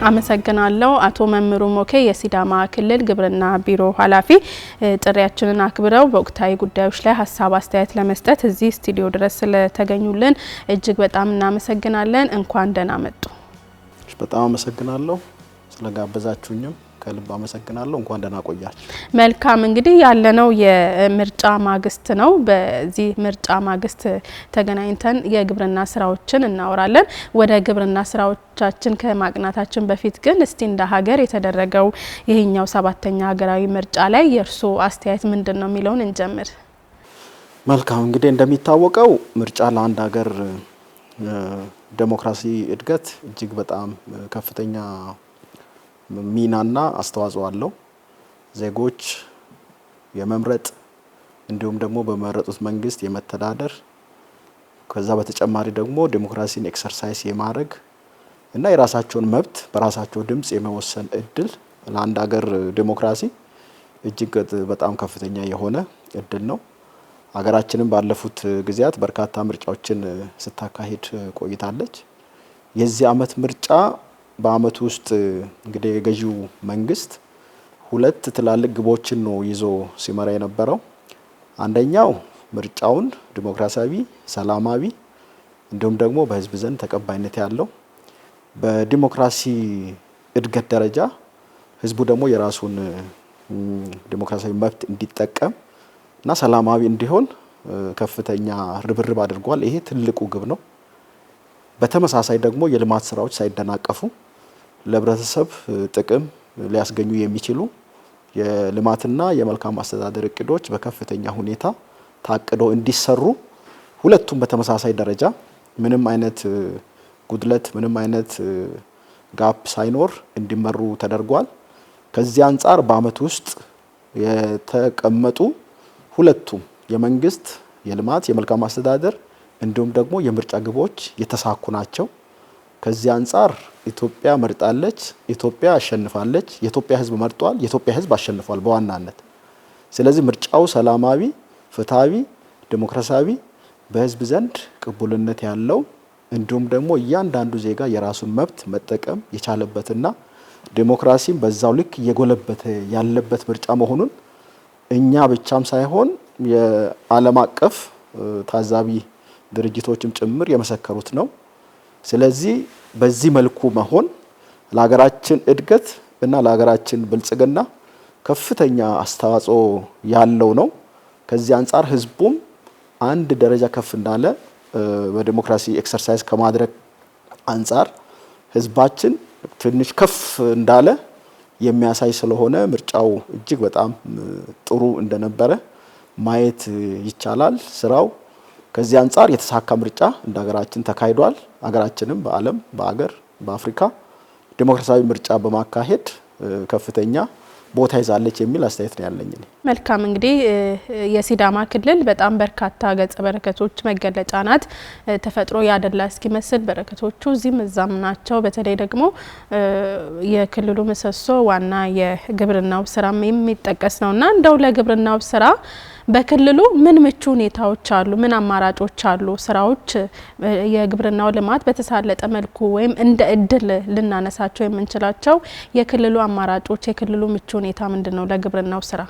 አመሰግናለሁ አቶ መምሩ ሞኬ የሲዳማ ክልል ግብርና ቢሮ ኃላፊ ጥሪያችንን አክብረው በወቅታዊ ጉዳዮች ላይ ሀሳብ አስተያየት ለመስጠት እዚህ ስቱዲዮ ድረስ ስለተገኙልን እጅግ በጣም እናመሰግናለን። እንኳን ደህና መጡ። በጣም አመሰግናለሁ ስለጋበዛችሁኝም ከልብ አመሰግናለሁ። እንኳን ደህና ቆያችሁ። መልካም እንግዲህ ያለነው የምርጫ ማግስት ነው። በዚህ ምርጫ ማግስት ተገናኝተን የግብርና ስራዎችን እናወራለን። ወደ ግብርና ስራዎቻችን ከማቅናታችን በፊት ግን እስቲ እንደ ሀገር የተደረገው ይሄኛው 7ኛ ሀገራዊ ምርጫ ላይ የእርሶ አስተያየት ምንድነው የሚለውን እንጀምር። መልካም እንግዲህ እንደሚታወቀው ምርጫ ለአንድ ሀገር ዴሞክራሲ እድገት እጅግ በጣም ከፍተኛ ሚናና አስተዋጽኦ አለው። ዜጎች የመምረጥ እንዲሁም ደግሞ በመረጡት መንግስት የመተዳደር ከዛ በተጨማሪ ደግሞ ዴሞክራሲን ኤክሰርሳይዝ የማድረግ እና የራሳቸውን መብት በራሳቸው ድምጽ የመወሰን እድል ለአንድ ሀገር ዴሞክራሲ እጅግ በጣም ከፍተኛ የሆነ እድል ነው። ሀገራችንን ባለፉት ጊዜያት በርካታ ምርጫዎችን ስታካሂድ ቆይታለች። የዚህ አመት ምርጫ በአመቱ ውስጥ እንግዲህ የገዢው መንግስት ሁለት ትላልቅ ግቦችን ነው ይዞ ሲመራ የነበረው። አንደኛው ምርጫውን ዲሞክራሲያዊ፣ ሰላማዊ እንዲሁም ደግሞ በህዝብ ዘንድ ተቀባይነት ያለው በዲሞክራሲ እድገት ደረጃ ህዝቡ ደግሞ የራሱን ዲሞክራሲያዊ መብት እንዲጠቀም እና ሰላማዊ እንዲሆን ከፍተኛ ርብርብ አድርጓል። ይሄ ትልቁ ግብ ነው። በተመሳሳይ ደግሞ የልማት ስራዎች ሳይደናቀፉ ለህብረተሰብ ጥቅም ሊያስገኙ የሚችሉ የልማትና የመልካም አስተዳደር እቅዶች በከፍተኛ ሁኔታ ታቅደው እንዲሰሩ ሁለቱም በተመሳሳይ ደረጃ ምንም አይነት ጉድለት ምንም አይነት ጋፕ ሳይኖር እንዲመሩ ተደርጓል። ከዚህ አንፃር በአመት ውስጥ የተቀመጡ ሁለቱም የመንግስት የልማት የመልካም አስተዳደር እንዲሁም ደግሞ የምርጫ ግቦች የተሳኩ ናቸው። ከዚህ አንፃር ኢትዮጵያ መርጣለች፣ ኢትዮጵያ አሸንፋለች፣ የኢትዮጵያ ህዝብ መርጧል፣ የኢትዮጵያ ህዝብ አሸንፏል በዋናነት። ስለዚህ ምርጫው ሰላማዊ፣ ፍትሃዊ፣ ዲሞክራሲያዊ በህዝብ ዘንድ ቅቡልነት ያለው እንዲሁም ደግሞ እያንዳንዱ ዜጋ የራሱን መብት መጠቀም የቻለበትና ዲሞክራሲን በዛው ልክ እየጎለበተ ያለበት ምርጫ መሆኑን እኛ ብቻም ሳይሆን የዓለም አቀፍ ታዛቢ ድርጅቶችም ጭምር የመሰከሩት ነው። ስለዚህ በዚህ መልኩ መሆን ለሀገራችን እድገት እና ለሀገራችን ብልጽግና ከፍተኛ አስተዋጽኦ ያለው ነው። ከዚህ አንፃር ህዝቡም አንድ ደረጃ ከፍ እንዳለ በዲሞክራሲ ኤክሰርሳይዝ ከማድረግ አንፃር ህዝባችን ትንሽ ከፍ እንዳለ የሚያሳይ ስለሆነ ምርጫው እጅግ በጣም ጥሩ እንደነበረ ማየት ይቻላል። ስራው ከዚህ አንፃር የተሳካ ምርጫ እንደ ሀገራችን ተካሂዷል። ሀገራችንም በዓለም በአገር በአፍሪካ ዲሞክራሲያዊ ምርጫ በማካሄድ ከፍተኛ ቦታ ይዛለች የሚል አስተያየት ነው ያለኝ። መልካም እንግዲህ የሲዳማ ክልል በጣም በርካታ ገጸ በረከቶች መገለጫ ናት። ተፈጥሮ ያደላ እስኪመስል በረከቶቹ እዚህም እዛም ናቸው። በተለይ ደግሞ የክልሉ ምሰሶ ዋና የግብርናው ስራም የሚጠቀስ ነውና እንደው ለግብርናው ስራ በክልሉ ምን ምቹ ሁኔታዎች አሉ? ምን አማራጮች አሉ? ስራዎች የግብርናው ልማት በተሳለጠ መልኩ ወይም እንደ እድል ልናነሳቸው የምንችላቸው የክልሉ አማራጮች የክልሉ ምቹ ሁኔታ ምንድነው ለግብርናው ስራ?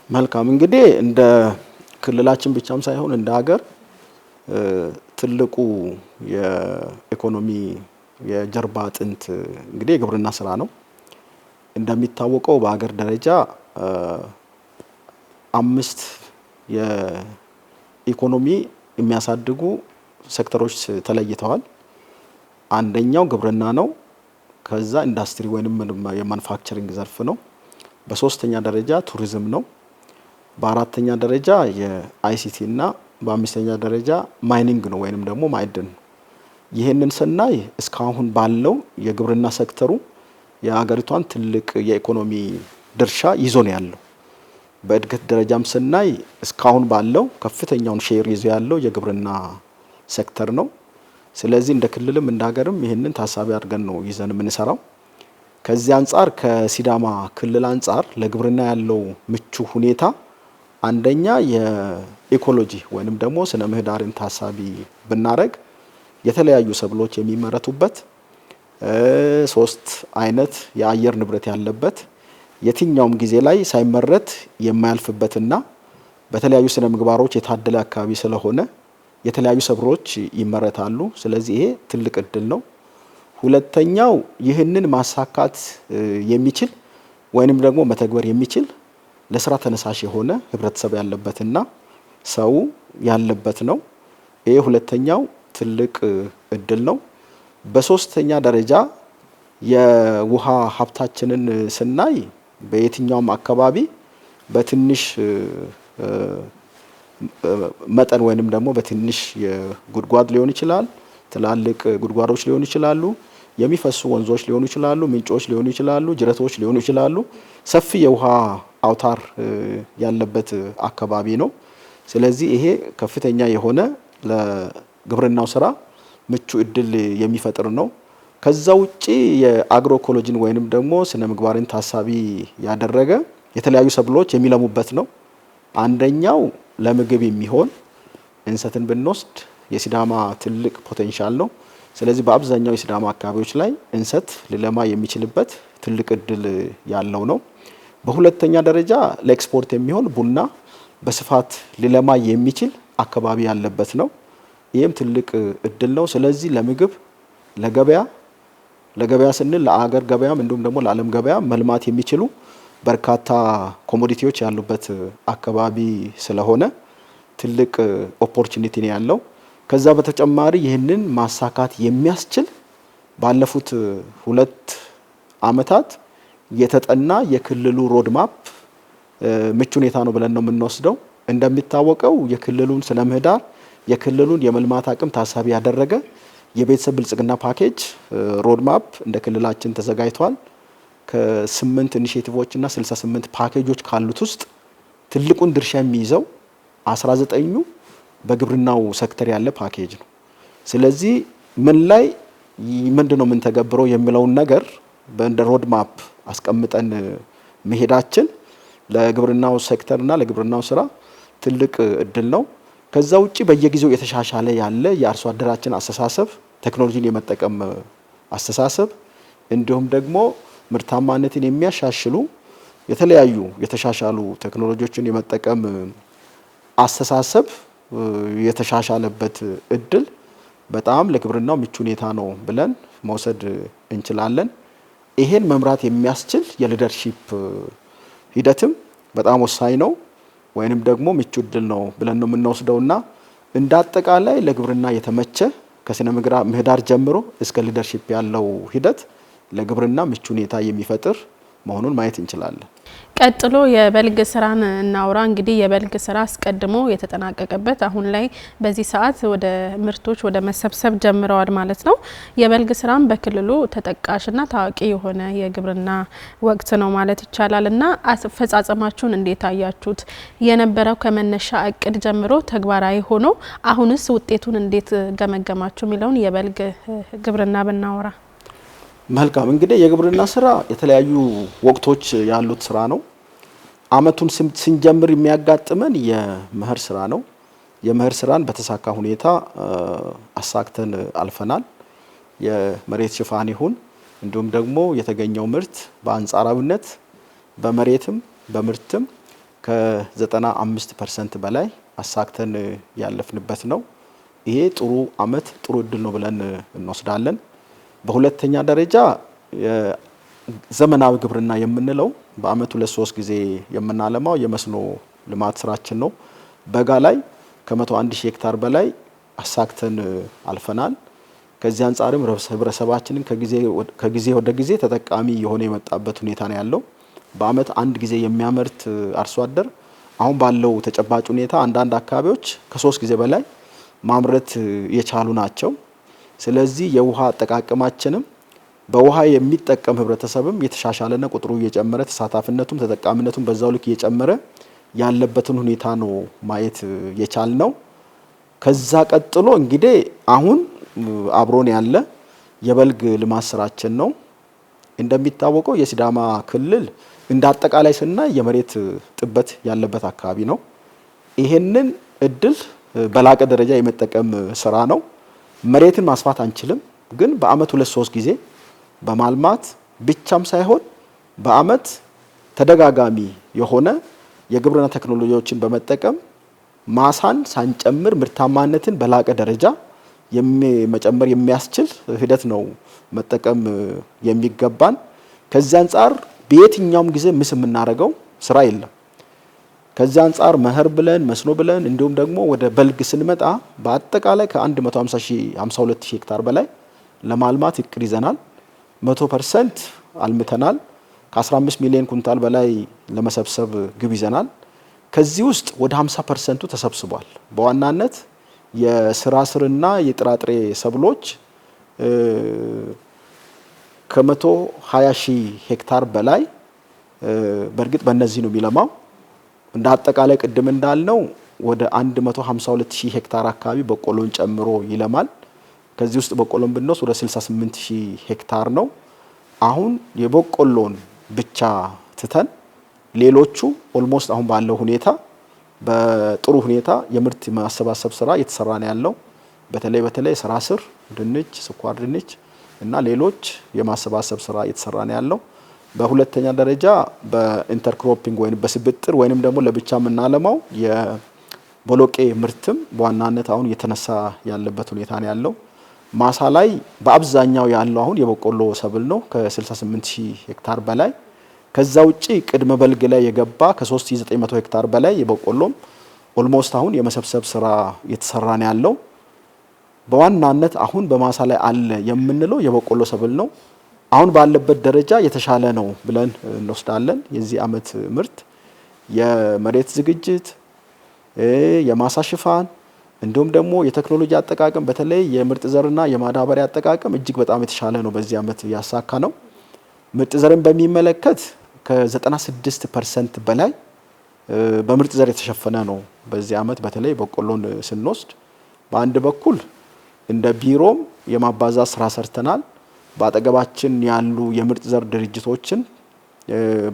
መልካም እንግዲህ እንደ ክልላችን ብቻም ሳይሆን እንደ ሀገር ትልቁ የኢኮኖሚ የጀርባ አጥንት እንግዲህ የግብርና ስራ ነው። እንደሚታወቀው በሀገር ደረጃ 5 የኢኮኖሚ የሚያሳድጉ ሴክተሮች ተለይተዋል። አንደኛው ግብርና ነው። ከዛ ኢንዱስትሪ ወይንም የማኑፋክቸሪንግ ዘርፍ ነው። በሶስተኛ ደረጃ ቱሪዝም ነው። በአራተኛ ደረጃ የአይሲቲ እና በአምስተኛ ደረጃ ማይኒንግ ነው ወይንም ደግሞ ማዕድን። ይሄንን ስናይ እስካሁን ባለው የግብርና ሴክተሩ የሀገሪቷን ትልቅ የኢኮኖሚ ድርሻ ይዞ ነው ያለው። በእድገት ደረጃም ስናይ እስካሁን ባለው ከፍተኛውን ሼር ይዞ ያለው የግብርና ሴክተር ነው። ስለዚህ እንደ ክልልም እንደ ሀገርም ይሄንን ታሳቢ አድርገን ነው ይዘን የምንሰራው። ከዚህ አንፃር ከሲዳማ ክልል አንፃር ለግብርና ያለው ምቹ ሁኔታ አንደኛ የኢኮሎጂ ወይንም ደግሞ ስነ ምህዳርን ታሳቢ ብናረግ የተለያዩ ሰብሎች የሚመረቱበት ሶስት አይነት የአየር ንብረት ያለበት የትኛውም ጊዜ ላይ ሳይመረት የማያልፍበትና በተለያዩ ስነ ምግባሮች የታደለ አካባቢ ስለሆነ የተለያዩ ሰብሎች ይመረታሉ። ስለዚህ ይሄ ትልቅ እድል ነው። ሁለተኛው ይህንን ማሳካት የሚችል ወይንም ደግሞ መተግበር የሚችል ለስራ ተነሳሽ የሆነ ህብረተሰብ ያለበትና ሰው ያለበት ነው። ይሄ ሁለተኛው ትልቅ እድል ነው። በሶስተኛ ደረጃ የውሃ ሀብታችንን ስናይ በየትኛውም አካባቢ በትንሽ መጠን ወይንም ደግሞ በትንሽ የጉድጓድ ሊሆን ይችላል፣ ትላልቅ ጉድጓዶች ሊሆኑ ይችላሉ፣ የሚፈሱ ወንዞች ሊሆኑ ይችላሉ፣ ምንጮች ሊሆኑ ይችላሉ፣ ጅረቶች ሊሆኑ ይችላሉ። ሰፊ የውሃ አውታር ያለበት አካባቢ ነው። ስለዚህ ይሄ ከፍተኛ የሆነ ለግብርናው ስራ ምቹ እድል የሚፈጥር ነው። ከዛ ውጪ የአግሮ ኢኮሎጂን ወይንም ደግሞ ስነ ምግባርን ታሳቢ ያደረገ የተለያዩ ሰብሎች የሚለሙበት ነው። አንደኛው ለምግብ የሚሆን እንሰትን ብንወስድ የሲዳማ ትልቅ ፖቴንሻል ነው። ስለዚህ በአብዛኛው የሲዳማ አካባቢዎች ላይ እንሰት ሊለማ የሚችልበት ትልቅ እድል ያለው ነው። በሁለተኛ ደረጃ ለኤክስፖርት የሚሆን ቡና በስፋት ሊለማ የሚችል አካባቢ ያለበት ነው። ይህም ትልቅ እድል ነው። ስለዚህ ለምግብ ለገበያ ስንል ለአገር ገበያም እንዲሁም ደግሞ ለዓለም ገበያ መልማት የሚችሉ በርካታ ኮሞዲቲዎች ያሉበት አካባቢ ስለሆነ ትልቅ ኦፖርቹኒቲ ነው ያለው። ከዛ በተጨማሪ ይህንን ማሳካት የሚያስችል ባለፉት 2 ዓመታት የተጠና የክልሉ ሮድማፕ ምቹ ሁኔታ ነው ብለን ነው የምንወስደው። እንደሚታወቀው የክልሉን ስነ ምህዳር የክልሉን የመልማት አቅም ታሳቢ ያደረገ የቤተሰብ ብልጽግና ፓኬጅ ሮድማፕ እንደ ክልላችን ተዘጋጅቷል። ከ8 ኢኒሼቲቮች እና 68 ፓኬጆች ካሉት ውስጥ ትልቁን ድርሻ የሚይዘው 19ኙ በግብርናው ሴክተር ያለ ፓኬጅ ነው። ስለዚህ ምን ላይ ምንድነው የምንተገብረው የሚለውን ነገር በእንደ ሮድማፕ አስቀምጠን መሄዳችን ለግብርናው ሴክተርና ለግብርናው ስራ ትልቅ እድል ነው። ከዛ ውጪ በየጊዜው የተሻሻለ ያለ የአርሶ አደራችን አስተሳሰብ፣ ቴክኖሎጂን የመጠቀም አስተሳሰብ እንዲሁም ደግሞ ምርታማነትን የሚያሻሽሉ የተለያዩ የተሻሻሉ ቴክኖሎጂዎችን የመጠቀም አስተሳሰብ የተሻሻለበት እድል በጣም ለግብርናው ምቹ ሁኔታ ነው ብለን መውሰድ እንችላለን። ይሄን መምራት የሚያስችል የሊደርሺፕ ሂደትም በጣም ወሳኝ ነው ወይንም ደግሞ ምቹ እድል ነው ብለን ነው የምንወስደውና እንደ አጠቃላይ ለግብርና የተመቸ ከስነ ምህዳር ጀምሮ እስከ ሊደርሺፕ ያለው ሂደት ለግብርና ምቹ ሁኔታ የሚፈጥር መሆኑን ማየት እንችላለን። ቀጥሎ የበልግ ስራን እናውራ። እንግዲህ የበልግ ስራ አስቀድሞ የተጠናቀቀበት አሁን ላይ በዚህ ሰዓት ወደ ምርቶች ወደ መሰብሰብ ጀምረዋል ማለት ነው። የበልግ ስራም በክልሉ ተጠቃሽና ታዋቂ የሆነ የግብርና ወቅት ነው ማለት ይቻላል እና አፈጻጸማችሁን እንዴት አያችሁት? የነበረው ከመነሻ እቅድ ጀምሮ ተግባራዊ ሆኖ አሁንስ ውጤቱን እንዴት ገመገማችሁ የሚለውን የበልግ ግብርና ብናወራ መልካም። እንግዲህ የግብርና ስራ የተለያዩ ወቅቶች ያሉት ስራ ነው። አመቱን ስንጀምር የሚያጋጥመን የመኸር ስራ ነው። የመኸር ስራን በተሳካ ሁኔታ አሳክተን አልፈናል። የመሬት ሽፋን ይሁን እንዲሁም ደግሞ የተገኘው ምርት በአንጻራዊነት በመሬትም በምርትም ከ95% በላይ አሳክተን ያለፍንበት ነው። ይሄ ጥሩ አመት ጥሩ እድል ነው ብለን እንወስዳለን። በሁለተኛ ደረጃ ዘመናዊ ግብርና የምንለው በአመት 2-3 ጊዜ የምናለማው የመስኖ ልማት ስራችን ነው። በጋ ላይ ከ101 ሺህ ሄክታር በላይ አሳክተን አልፈናል። ከዚህ አንጻርም ህብረተሰባችንን ከጊዜ ወደ ጊዜ ተጠቃሚ የሆነ የመጣበት ሁኔታ ነው ያለው። በአመት አንድ ጊዜ የሚያመርት አርሶ አደር አሁን ባለው ተጨባጭ ሁኔታ አንዳንድ አካባቢዎች ከ3 ጊዜ በላይ ማምረት የቻሉ ናቸው። ስለዚህ የውሃ አጠቃቀማችንም በውሃ የሚጠቀም ህብረተሰብም የተሻሻለና ቁጥሩ እየጨመረ ተሳታፊነቱም ተጠቃሚነቱም በዛው ልክ እየጨመረ ያለበትን ሁኔታ ነው ማየት የቻልነው። ከዛ ቀጥሎ እንግዲህ አሁን አብሮን ያለ የበልግ ልማት ስራችን ነው። እንደሚታወቀው የሲዳማ ክልል እንደ አጠቃላይ ስናይ የመሬት ጥበት ያለበት አካባቢ ነው። ይሄንን እድል በላቀ ደረጃ የመጠቀም ስራ ነው። መሬትን ማስፋት አንችልም፣ ግን በአመት 2-3 ጊዜ በማልማት ብቻም ሳይሆን በአመት ተደጋጋሚ የሆነ የግብርና ቴክኖሎጂዎችን በመጠቀም ማሳን ሳንጨምር ምርታማነትን በላቀ ደረጃ መጨመር የሚያስችል ሂደት ነው መጠቀም የሚገባን። ከዚህ አንጻር በየትኛውም ጊዜ ምስ የምናደርገው ስራ የለም። ከዚህ አንጻር መኸር ብለን መስኖ ብለን እንዲሁም ደግሞ ወደ በልግ ስንመጣ በአጠቃላይ ከ152 ሺህ ሄክታር በላይ ለማልማት እቅድ ይዘናል። 100% አልምተናል። ከ15 ሚሊዮን ኩንታል በላይ ለመሰብሰብ ግብ ይዘናል። ከዚህ ውስጥ ወደ 50% ተሰብስቧል። በዋናነት የስራ ስርና የጥራጥሬ ሰብሎች ከ120 ሺህ ሄክታር በላይ በእርግጥ በእነዚህ ነው የሚለማው። እንደ አጠቃላይ ቅድም እንዳልነው ወደ 152 ሺህ ሄክታር አካባቢ በቆሎን ጨምሮ ይለማል። ከዚህ ውስጥ በቆሎን ብንወስድ ወደ 68 ሺህ ሄክታር ነው። አሁን የበቆሎን ብቻ ትተን ሌሎቹ ኦልሞስት አሁን ባለው ሁኔታ በጥሩ ሁኔታ የምርት ማሰባሰብ ስራ እየተሰራ ነው ያለው። በተለይ ስራ ስር ድንች፣ ስኳር ድንች እና ሌሎች የማሰባሰብ ስራ እየተሰራ ነው ያለው። በሁለተኛ ደረጃ በኢንተርክሮፒንግ ወይም በስብጥር ወይንም ደግሞ ለብቻ የምናለማው የቦሎቄ ምርትም በዋናነት አሁን እየተነሳ ያለበት ሁኔታ ነው ያለው። ማሳ ላይ በአብዛኛው ያለው አሁን የበቆሎ ሰብል ነው ከ68 ሺህ ሄክታር በላይ። ከዛ ውጪ ቅድመ በልግ ላይ የገባ ከ3900 ሄክታር በላይ የበቆሎም ኦልሞስት አሁን የመሰብሰብ ስራ እየተሰራ ነው ያለው። በዋናነት አሁን በማሳ ላይ አለ የምንለው የበቆሎ ሰብል ነው። አሁን ባለበት ደረጃ የተሻለ ነው ብለን እንወስዳለን። የዚህ አመት ምርት የመሬት ዝግጅት፣ የማሳ ሽፋን እንዲሁም ደግሞ የቴክኖሎጂ አጠቃቀም በተለይ የምርጥ ዘርና የማዳበሪያ አጠቃቀም እጅግ በጣም የተሻለ ነው በዚህ አመት ያሳካ ነው። ምርጥ ዘርን በሚመለከት ከ96% በላይ በምርጥ ዘር የተሸፈነ ነው በዚህ አመት። በተለይ በቆሎን ስንወስድ በአንድ በኩል እንደ ቢሮም የማባዛት ስራ ሰርተናል። በአጠገባችን ያሉ የምርጥ ዘር ድርጅቶችን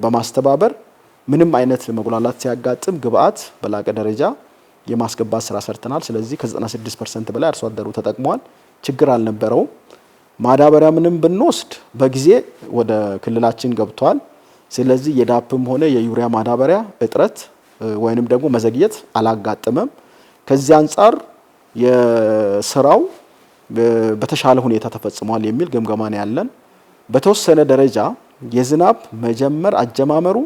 በማስተባበር ምንም አይነት መጉላላት ሲያጋጥም ግብአት በላቀ ደረጃ የማስገባት ስራ ሰርተናል። ስለዚህ ከ96% በላይ አርሶ አደሩ ተጠቅሟል፣ ችግር አልነበረውም። ማዳበሪያ ምንም ብንወስድ በጊዜ ወደ ክልላችን ገብቷል። ስለዚህ የዳፕም ሆነ የዩሪያ ማዳበሪያ እጥረት ወይንም ደግሞ መዘግየት አላጋጠመም። ከዚህ አንጻር የስራው በተሻለ ሁኔታ ተፈጽሟል የሚል ግምገማ ነው ያለን። በተወሰነ ደረጃ የዝናብ መጀመር አጀማመሩ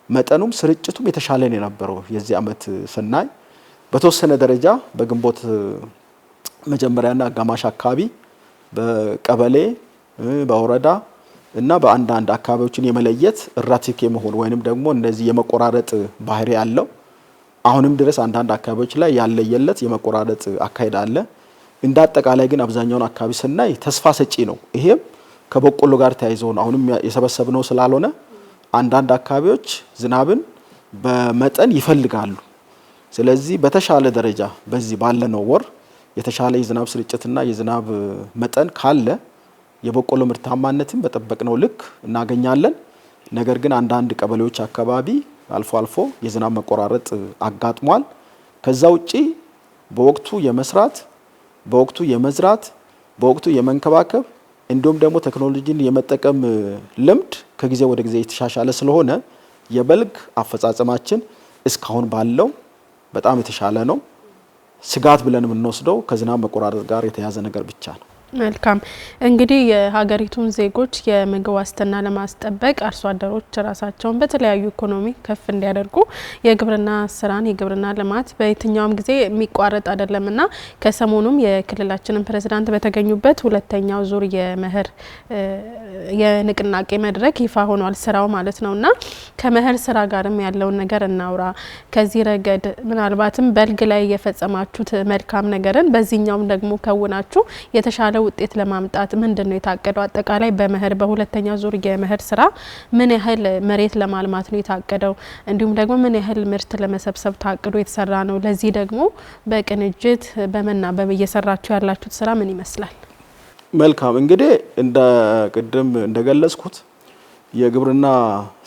መጠኑም ስርጭቱም የተሻለ ነው የነበረው የዚህ አመት ስናይ። በተወሰነ ደረጃ በግንቦት መጀመሪያና አጋማሽ አካባቢ በቀበሌ በወረዳ እና በአንዳንድ አካባቢዎችን የመለየት እራቲክ የመሆን ወይንም ደግሞ እንደዚህ የመቆራረጥ ባህሪ ያለው አሁንም ድረስ አንዳንድ አካባቢዎች ላይ ያለየለት የመቆራረጥ አካሄድ አለ። እንደ አጠቃላይ ግን አብዛኛውን አካባቢ ስናይ ተስፋ ሰጪ ነው። ይሄም ከበቆሎ ጋር ተያይዞ ነው። አሁንም የሰበሰብነው ስላልሆነ አንዳንድ አካባቢዎች ዝናብን በመጠን ይፈልጋሉ። ስለዚህ በተሻለ ደረጃ በዚህ ባለነው ወር የተሻለ የዝናብ ስርጭትና የዝናብ መጠን ካለ የበቆሎ ምርታማነትን በጠበቅነው ልክ እናገኛለን። ነገር ግን አንዳንድ ቀበሌዎች አካባቢ አልፎ አልፎ የዝናብ መቆራረጥ አጋጥሟል። ከዛ ውጪ በወቅቱ የመስራት በወቅቱ የመዝራት በወቅቱ የመንከባከብ እንዲሁም ደግሞ ቴክኖሎጂን የመጠቀም ልምድ ከጊዜ ወደ ጊዜ የተሻሻለ ስለሆነ የበልግ አፈጻጸማችን እስካሁን ባለው በጣም የተሻለ ነው። ስጋት ብለን የምንወስደው ከዝናብ መቆራረጥ ጋር የተያዘ ነገር ብቻ ነው። መልካም እንግዲህ የሀገሪቱን ዜጎች የምግብ ዋስትና ለማስጠበቅ አርሶ አደሮች ራሳቸውን በተለያዩ ኢኮኖሚ ከፍ እንዲያደርጉ የግብርና ስራን የግብርና ልማት በየትኛውም ጊዜ የሚቋረጥ አይደለምና ከሰሞኑም የክልላችንን ፕሬዝዳንት በተገኙበት ሁለተኛው ዙር የመኸር የንቅናቄ መድረክ ይፋ ሆኗል ስራው ማለት ነውና ከመኸር ስራ ጋርም ያለውን ነገር እናውራ። ከዚህ ረገድ ምናልባትም በልግ ላይ የፈጸማችሁት መልካም ነገርን በዚህኛውም ደግሞ ከውናችሁ የተሻለ ውጤት ለማምጣት ምንድነው የታቀደው? አጠቃላይ በመኸር በሁለተኛው ዙር የመኸር ስራ ምን ያህል መሬት ለማልማት ነው የታቀደው? እንዲሁም ደግሞ ምን ያህል ምርት ለመሰብሰብ ታቅዶ የተሰራ ነው? ለዚህ ደግሞ በቅንጅት በመናበብ እየሰራችሁ ያላችሁት ስራ ምን ይመስላል? መልካም እንግዲህ እንደ ቅድም እንደገለጽኩት የግብርና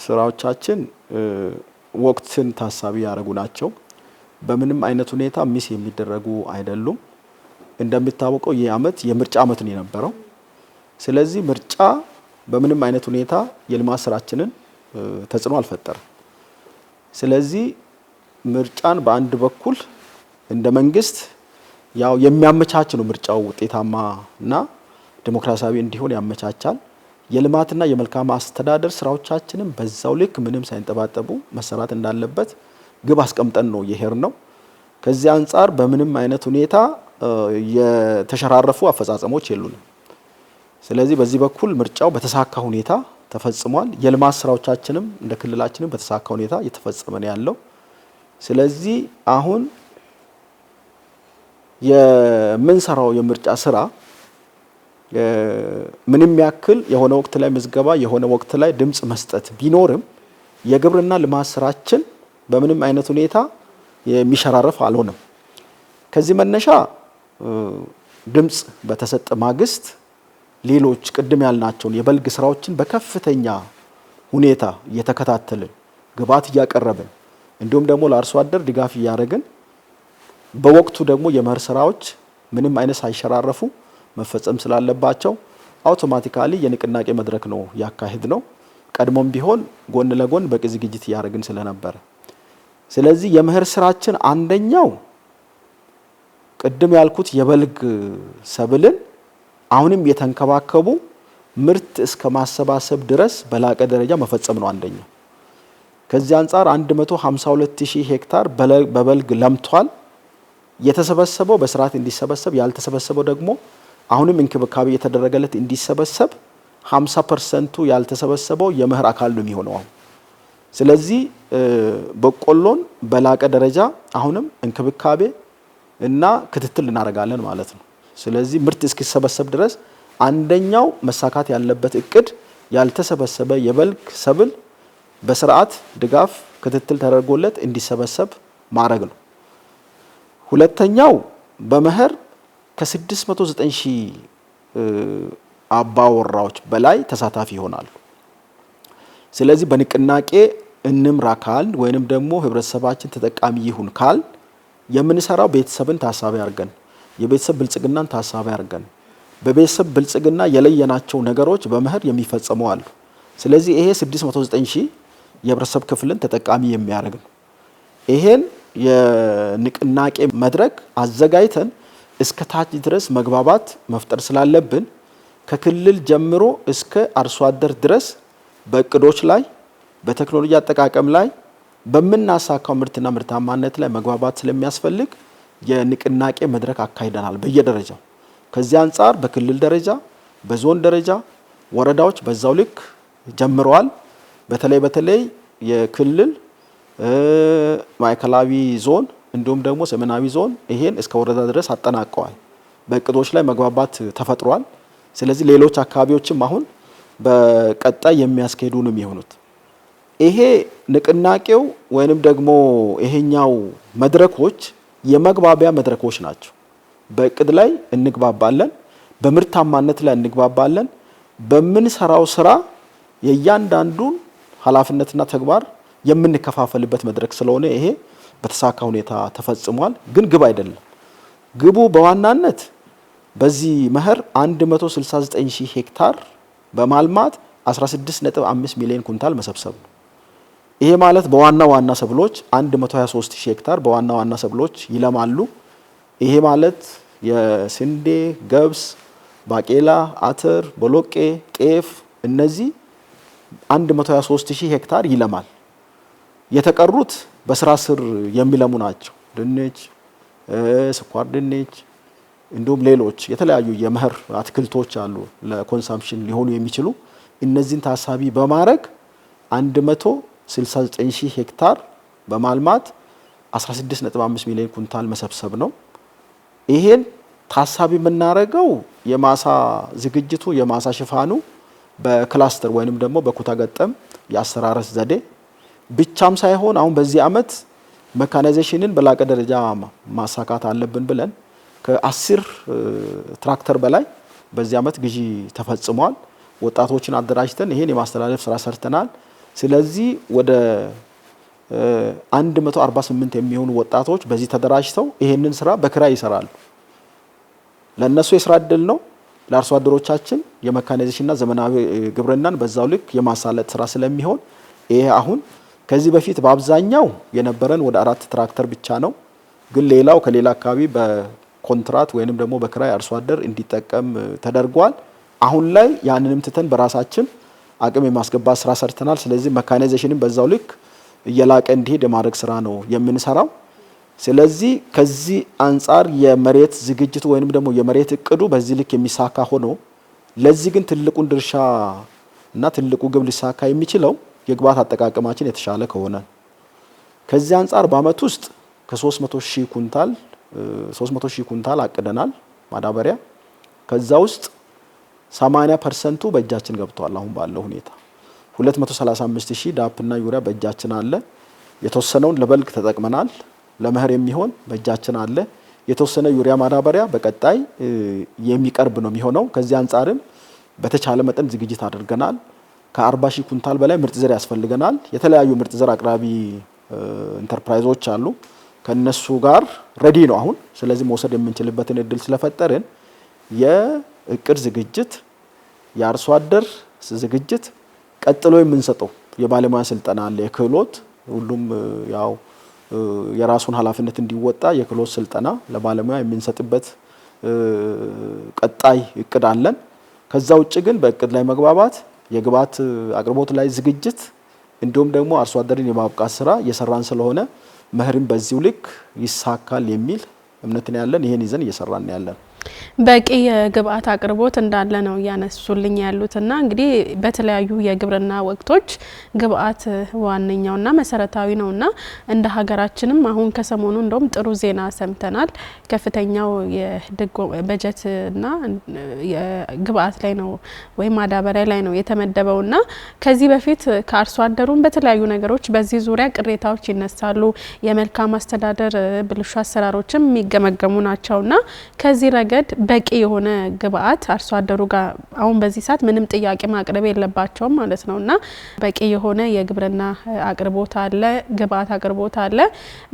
ስራዎቻችን ወቅትን ታሳቢ ያደረጉ ናቸው። በምንም አይነት ሁኔታ ሚስ የሚደረጉ አይደሉም። እንደሚታወቀው ይህ አመት የምርጫ አመት ነው የነበረው። ስለዚህ ምርጫ በምንም አይነት ሁኔታ የልማት ስራችንን ተጽዕኖ አልፈጠረም። ስለዚህ ምርጫን በአንድ በኩል እንደ መንግስት ያው የሚያመቻች ነው። ምርጫው ውጤታማና ዲሞክራሲያዊ እንዲሆን ያመቻቻል። የልማትና የመልካም አስተዳደር ስራዎቻችንን በዛው ልክ ምንም ሳይንጠባጠቡ መሰራት እንዳለበት ግብ አስቀምጠን ነው የሄር ነው። ከዚህ አንጻር በምንም አይነት ሁኔታ የተሸራረፉ አፈጻጸሞች የሉንም። ስለዚህ በዚህ በኩል ምርጫው በተሳካ ሁኔታ ተፈጽሟል። የልማት ስራዎቻችንም እንደ ክልላችንም በተሳካ ሁኔታ እየተፈጸመ ነው ያለው። ስለዚህ አሁን የምንሰራው የምርጫ ስራ ምንም ያክል የሆነ ወቅት ላይ ምዝገባ የሆነ ወቅት ላይ ድምጽ መስጠት ቢኖርም የግብርና ልማት ስራችን በምንም አይነት ሁኔታ የሚሸራረፍ አልሆነም። ከዚህ መነሻ ድምጽ በተሰጠ ማግስት ሌሎች ቅድም ያልናቸውን የበልግ ስራዎችን በከፍተኛ ሁኔታ እየተከታተልን ግብዓት እያቀረብን እንዲሁም ደግሞ ለአርሶ አደር ድጋፍ እያደረግን በወቅቱ ደግሞ የመኸር ስራዎች ምንም አይነት ሳይሸራረፉ መፈጸም ስላለባቸው አውቶማቲካሊ የንቅናቄ መድረክ ነው ያካሄድ ነው። ቀድሞም ቢሆን ጎን ለጎን በቂ ዝግጅት እያደረግን ስለነበረ ስለዚህ የመኸር ስራችን አንደኛው ቅድም ያልኩት የበልግ ሰብልን አሁንም የተንከባከቡ ምርት እስከ ማሰባሰብ ድረስ በላቀ ደረጃ መፈጸም ነው አንደኛው። ከዚህ አንጻር 152000 ሄክታር በበልግ ለምቷል። የተሰበሰበው በስርዓት እንዲሰበሰብ ያልተሰበሰበው ደግሞ አሁንም እንክብካቤ የተደረገለት እንዲሰበሰብ 50% ያልተሰበሰበው የመኸር አካል ነው የሚሆነው። ስለዚህ በቆሎን በላቀ ደረጃ አሁንም እንክብካቤ እና ክትትል እናደርጋለን ማለት ነው። ስለዚህ ምርት እስኪሰበሰብ ድረስ አንደኛው መሳካት ያለበት እቅድ ያልተሰበሰበ የበልግ ሰብል በስርዓት ድጋፍ ክትትል ተደርጎለት እንዲሰበሰብ ማድረግ ነው። ሁለተኛው በመኸር ከ609,000 አባወራዎች በላይ ተሳታፊ ይሆናሉ። ስለዚህ በንቅናቄ እንምራ ካል ወይንም ደግሞ ህብረተሰባችን ተጠቃሚ ይሁን ካል የምንሰራው ቤተሰብን ታሳቢ አድርገን የቤተሰብ ብልጽግናን ታሳቢ አድርገን በቤተሰብ ብልጽግና የለየናቸው ነገሮች በመኸር የሚፈጸሙ አሉ። ስለዚህ ይሄ 609,000 የህብረተሰብ ክፍልን ተጠቃሚ የሚያደርግ ነው። ይሄን የንቅናቄ መድረክ አዘጋጅተን እስከ ታች ድረስ መግባባት መፍጠር ስላለብን ከክልል ጀምሮ እስከ አርሶ አደር ድረስ በእቅዶች ላይ በቴክኖሎጂ አጠቃቀም ላይ በምናሳካው ምርትና ምርታማነት ላይ መግባባት ስለሚያስፈልግ የንቅናቄ መድረክ አካሂደናል በየደረጃው። ከዚህ አንጻር በክልል ደረጃ በዞን ደረጃ ወረዳዎች በዛው ልክ ጀምረዋል። በተለይ የክልል ማዕከላዊ ዞን እንዲሁም ደግሞ ሰሜናዊ ዞን ይሄን እስከ ወረዳ ድረስ አጠናቀዋል። በእቅዶች ላይ መግባባት ተፈጥሯል። ስለዚህ ሌሎች አካባቢዎችም አሁን በቀጣይ የሚያስኬዱ ነው የሚሆኑት። ይሄ ንቅናቄው ወይንም ደግሞ ይሄኛው መድረኮች የመግባቢያ መድረኮች ናቸው። በእቅድ ላይ እንግባባለን፣ በምርታማነት ላይ እንግባባለን። በምንሰራው ስራ የእያንዳንዱን ኃላፊነትና ተግባር የምንከፋፈልበት መድረክ ስለሆነ ይሄ በተሳካ ሁኔታ ተፈጽሟል። ግን ግብ አይደለም። ግቡ በዋናነት በዚህ መኸር 169,000 ሄክታር በማልማት 16.5 ሚሊዮን ኩንታል መሰብሰብ ነው። ይሄ ማለት በዋና ዋና ሰብሎች 123,000 ሄክታር በዋና ዋና ሰብሎች ይለማሉ። ይሄ ማለት የስንዴ፣ ገብስ፣ ባቄላ፣ አተር፣ ቦሎቄ፣ ጤፍ እነዚህ 123,000 ሄክታር ይለማል። የተቀሩት በስራ ስር የሚለሙ ናቸው። ድንች፣ ስኳር ድንች እንዲሁም ሌሎች የተለያዩ የመኸር አትክልቶች አሉ ለኮንሳምፕሽን ሊሆኑ የሚችሉ እነዚህን ታሳቢ በማድረግ 169,000 ሄክታር በማልማት 16.5 ሚሊዮን ኩንታል መሰብሰብ ነው። ይሄን ታሳቢ የምናደርገው የማሳ ዝግጅቱ የማሳ ሽፋኑ በክላስተር ወይንም ደግሞ በኩታ ገጠም የአሰራረስ ዘዴ ብቻም ሳይሆን አሁን በዚህ አመት ሜካናይዜሽንን በላቀ ደረጃ ማሳካት አለብን ብለን ከ10 ትራክተር በላይ በዚህ አመት ግዢ ተፈጽሟል። ወጣቶችን አደራጅተን ይሄን የማስተላለፍ ስራ ሰርተናል። ስለዚህ ወደ 148 የሚሆኑ ወጣቶች በዚህ ተደራጅተው ይሄንን ስራ በክራይ ይሰራሉ። ለነሱ የስራ እድል ነው። ለአርሶ አደሮቻችን የመካናይዜሽንና ዘመናዊ ግብርናን በዛው ልክ የማሳለጥ ስራ ስለሚሆን ይሄ አሁን ከዚህ በፊት በአብዛኛው የነበረን ወደ 4 ትራክተር ብቻ ነው። ግን ሌላው ከሌላ አካባቢ በኮንትራት ወይንም ደግሞ በክራይ አርሶ አደር እንዲጠቀም ተደርጓል። አሁን ላይ ያንንም ትተን በራሳችን አቅም የማስገባት ስራ ሰርተናል። ስለዚህ መካናይዜሽንን በዛው ልክ እየላቀ እንዲሄድ የማድረግ ስራ ነው የምንሰራው። ስለዚህ ከዚህ አንጻር የመሬት ዝግጅቱ ወይንም ደግሞ የመሬት እቅዱ በዚህ ልክ የሚሳካ ሆኖ ለዚህ ግን ትልቁን ድርሻ እና ትልቁ ግብ ሊሳካ የሚችለው የግብዓት አጠቃቀማችን የተሻለ ከሆነ ከዚህ አንጻር በአመት ውስጥ ከ300 ሺህ ኩንታል አቅደናል ማዳበሪያ። ከዛ ውስጥ 80% በእጃችን ገብቷል። አሁን ባለው ሁኔታ 235 ሺህ ዳፕና ዩሪያ በእጃችን አለ። የተወሰነውን ለበልግ ተጠቅመናል። ለመኸር የሚሆን በእጃችን አለ። የተወሰነ ዩሪያ ማዳበሪያ በቀጣይ የሚቀርብ ነው የሚሆነው። ከዚህ አንጻርም በተቻለ መጠን ዝግጅት አድርገናል። ከ40 ሺህ ኩንታል በላይ ምርጥ ዘር ያስፈልገናል። የተለያዩ ምርጥ ዘር አቅራቢ ኢንተርፕራይዞች አሉ። ከነሱ ጋር ረዲ ነው አሁን። ስለዚህ መውሰድ የምንችልበትን እድል ስለፈጠርን የእቅድ ዝግጅት፣ የአርሶ አደር ዝግጅት፣ ቀጥሎ የምንሰጠው የባለሙያ ስልጠና አለ። የክህሎት ሁሉም ያው የራሱን ኃላፊነት እንዲወጣ የክህሎት ስልጠና ለባለሙያ የምንሰጥበት ቀጣይ እቅድ አለን። ከዛ ውጭ ግን በእቅድ ላይ መግባባት፣ የግብዓት አቅርቦት ላይ ዝግጅት እንዲሁም ደግሞ አርሶ አደርን የማብቃት ስራ እየሰራን ስለሆነ መኸርም በዚሁ ልክ ይሳካል የሚል እምነትን ያለን፣ ይሄን ይዘን እየሰራን ያለን። በቂ የግብዓት አቅርቦት እንዳለ ነው እያነሱልኝ ያሉትና እንግዲህ በተለያዩ የግብርና ወቅቶች ግብዓት ዋነኛውና መሰረታዊ ነውና እንደ ሀገራችንም አሁን ከሰሞኑ እንደውም ጥሩ ዜና ሰምተናል። ከፍተኛው በጀትና የግብዓት ላይ ነው ወይም ማዳበሪያ ላይ ነው የተመደበውና ከዚህ በፊት ከአርሶ አደሩም በተለያዩ ነገሮች በዚህ ዙሪያ ቅሬታዎች ይነሳሉ። የመልካም አስተዳደር ብልሹ አሰራሮችም የሚገመገሙ ናቸውና ከዚህ ረገድ በቂ የሆነ ግብዓት አርሶ አደሩ ጋር አሁን በዚህ ሰዓት ምንም ጥያቄ ማቅረብ የለባቸውም ማለት ነውና በቂ የሆነ የግብርና አቅርቦት አለ፣ ግብዓት አቅርቦት አለ።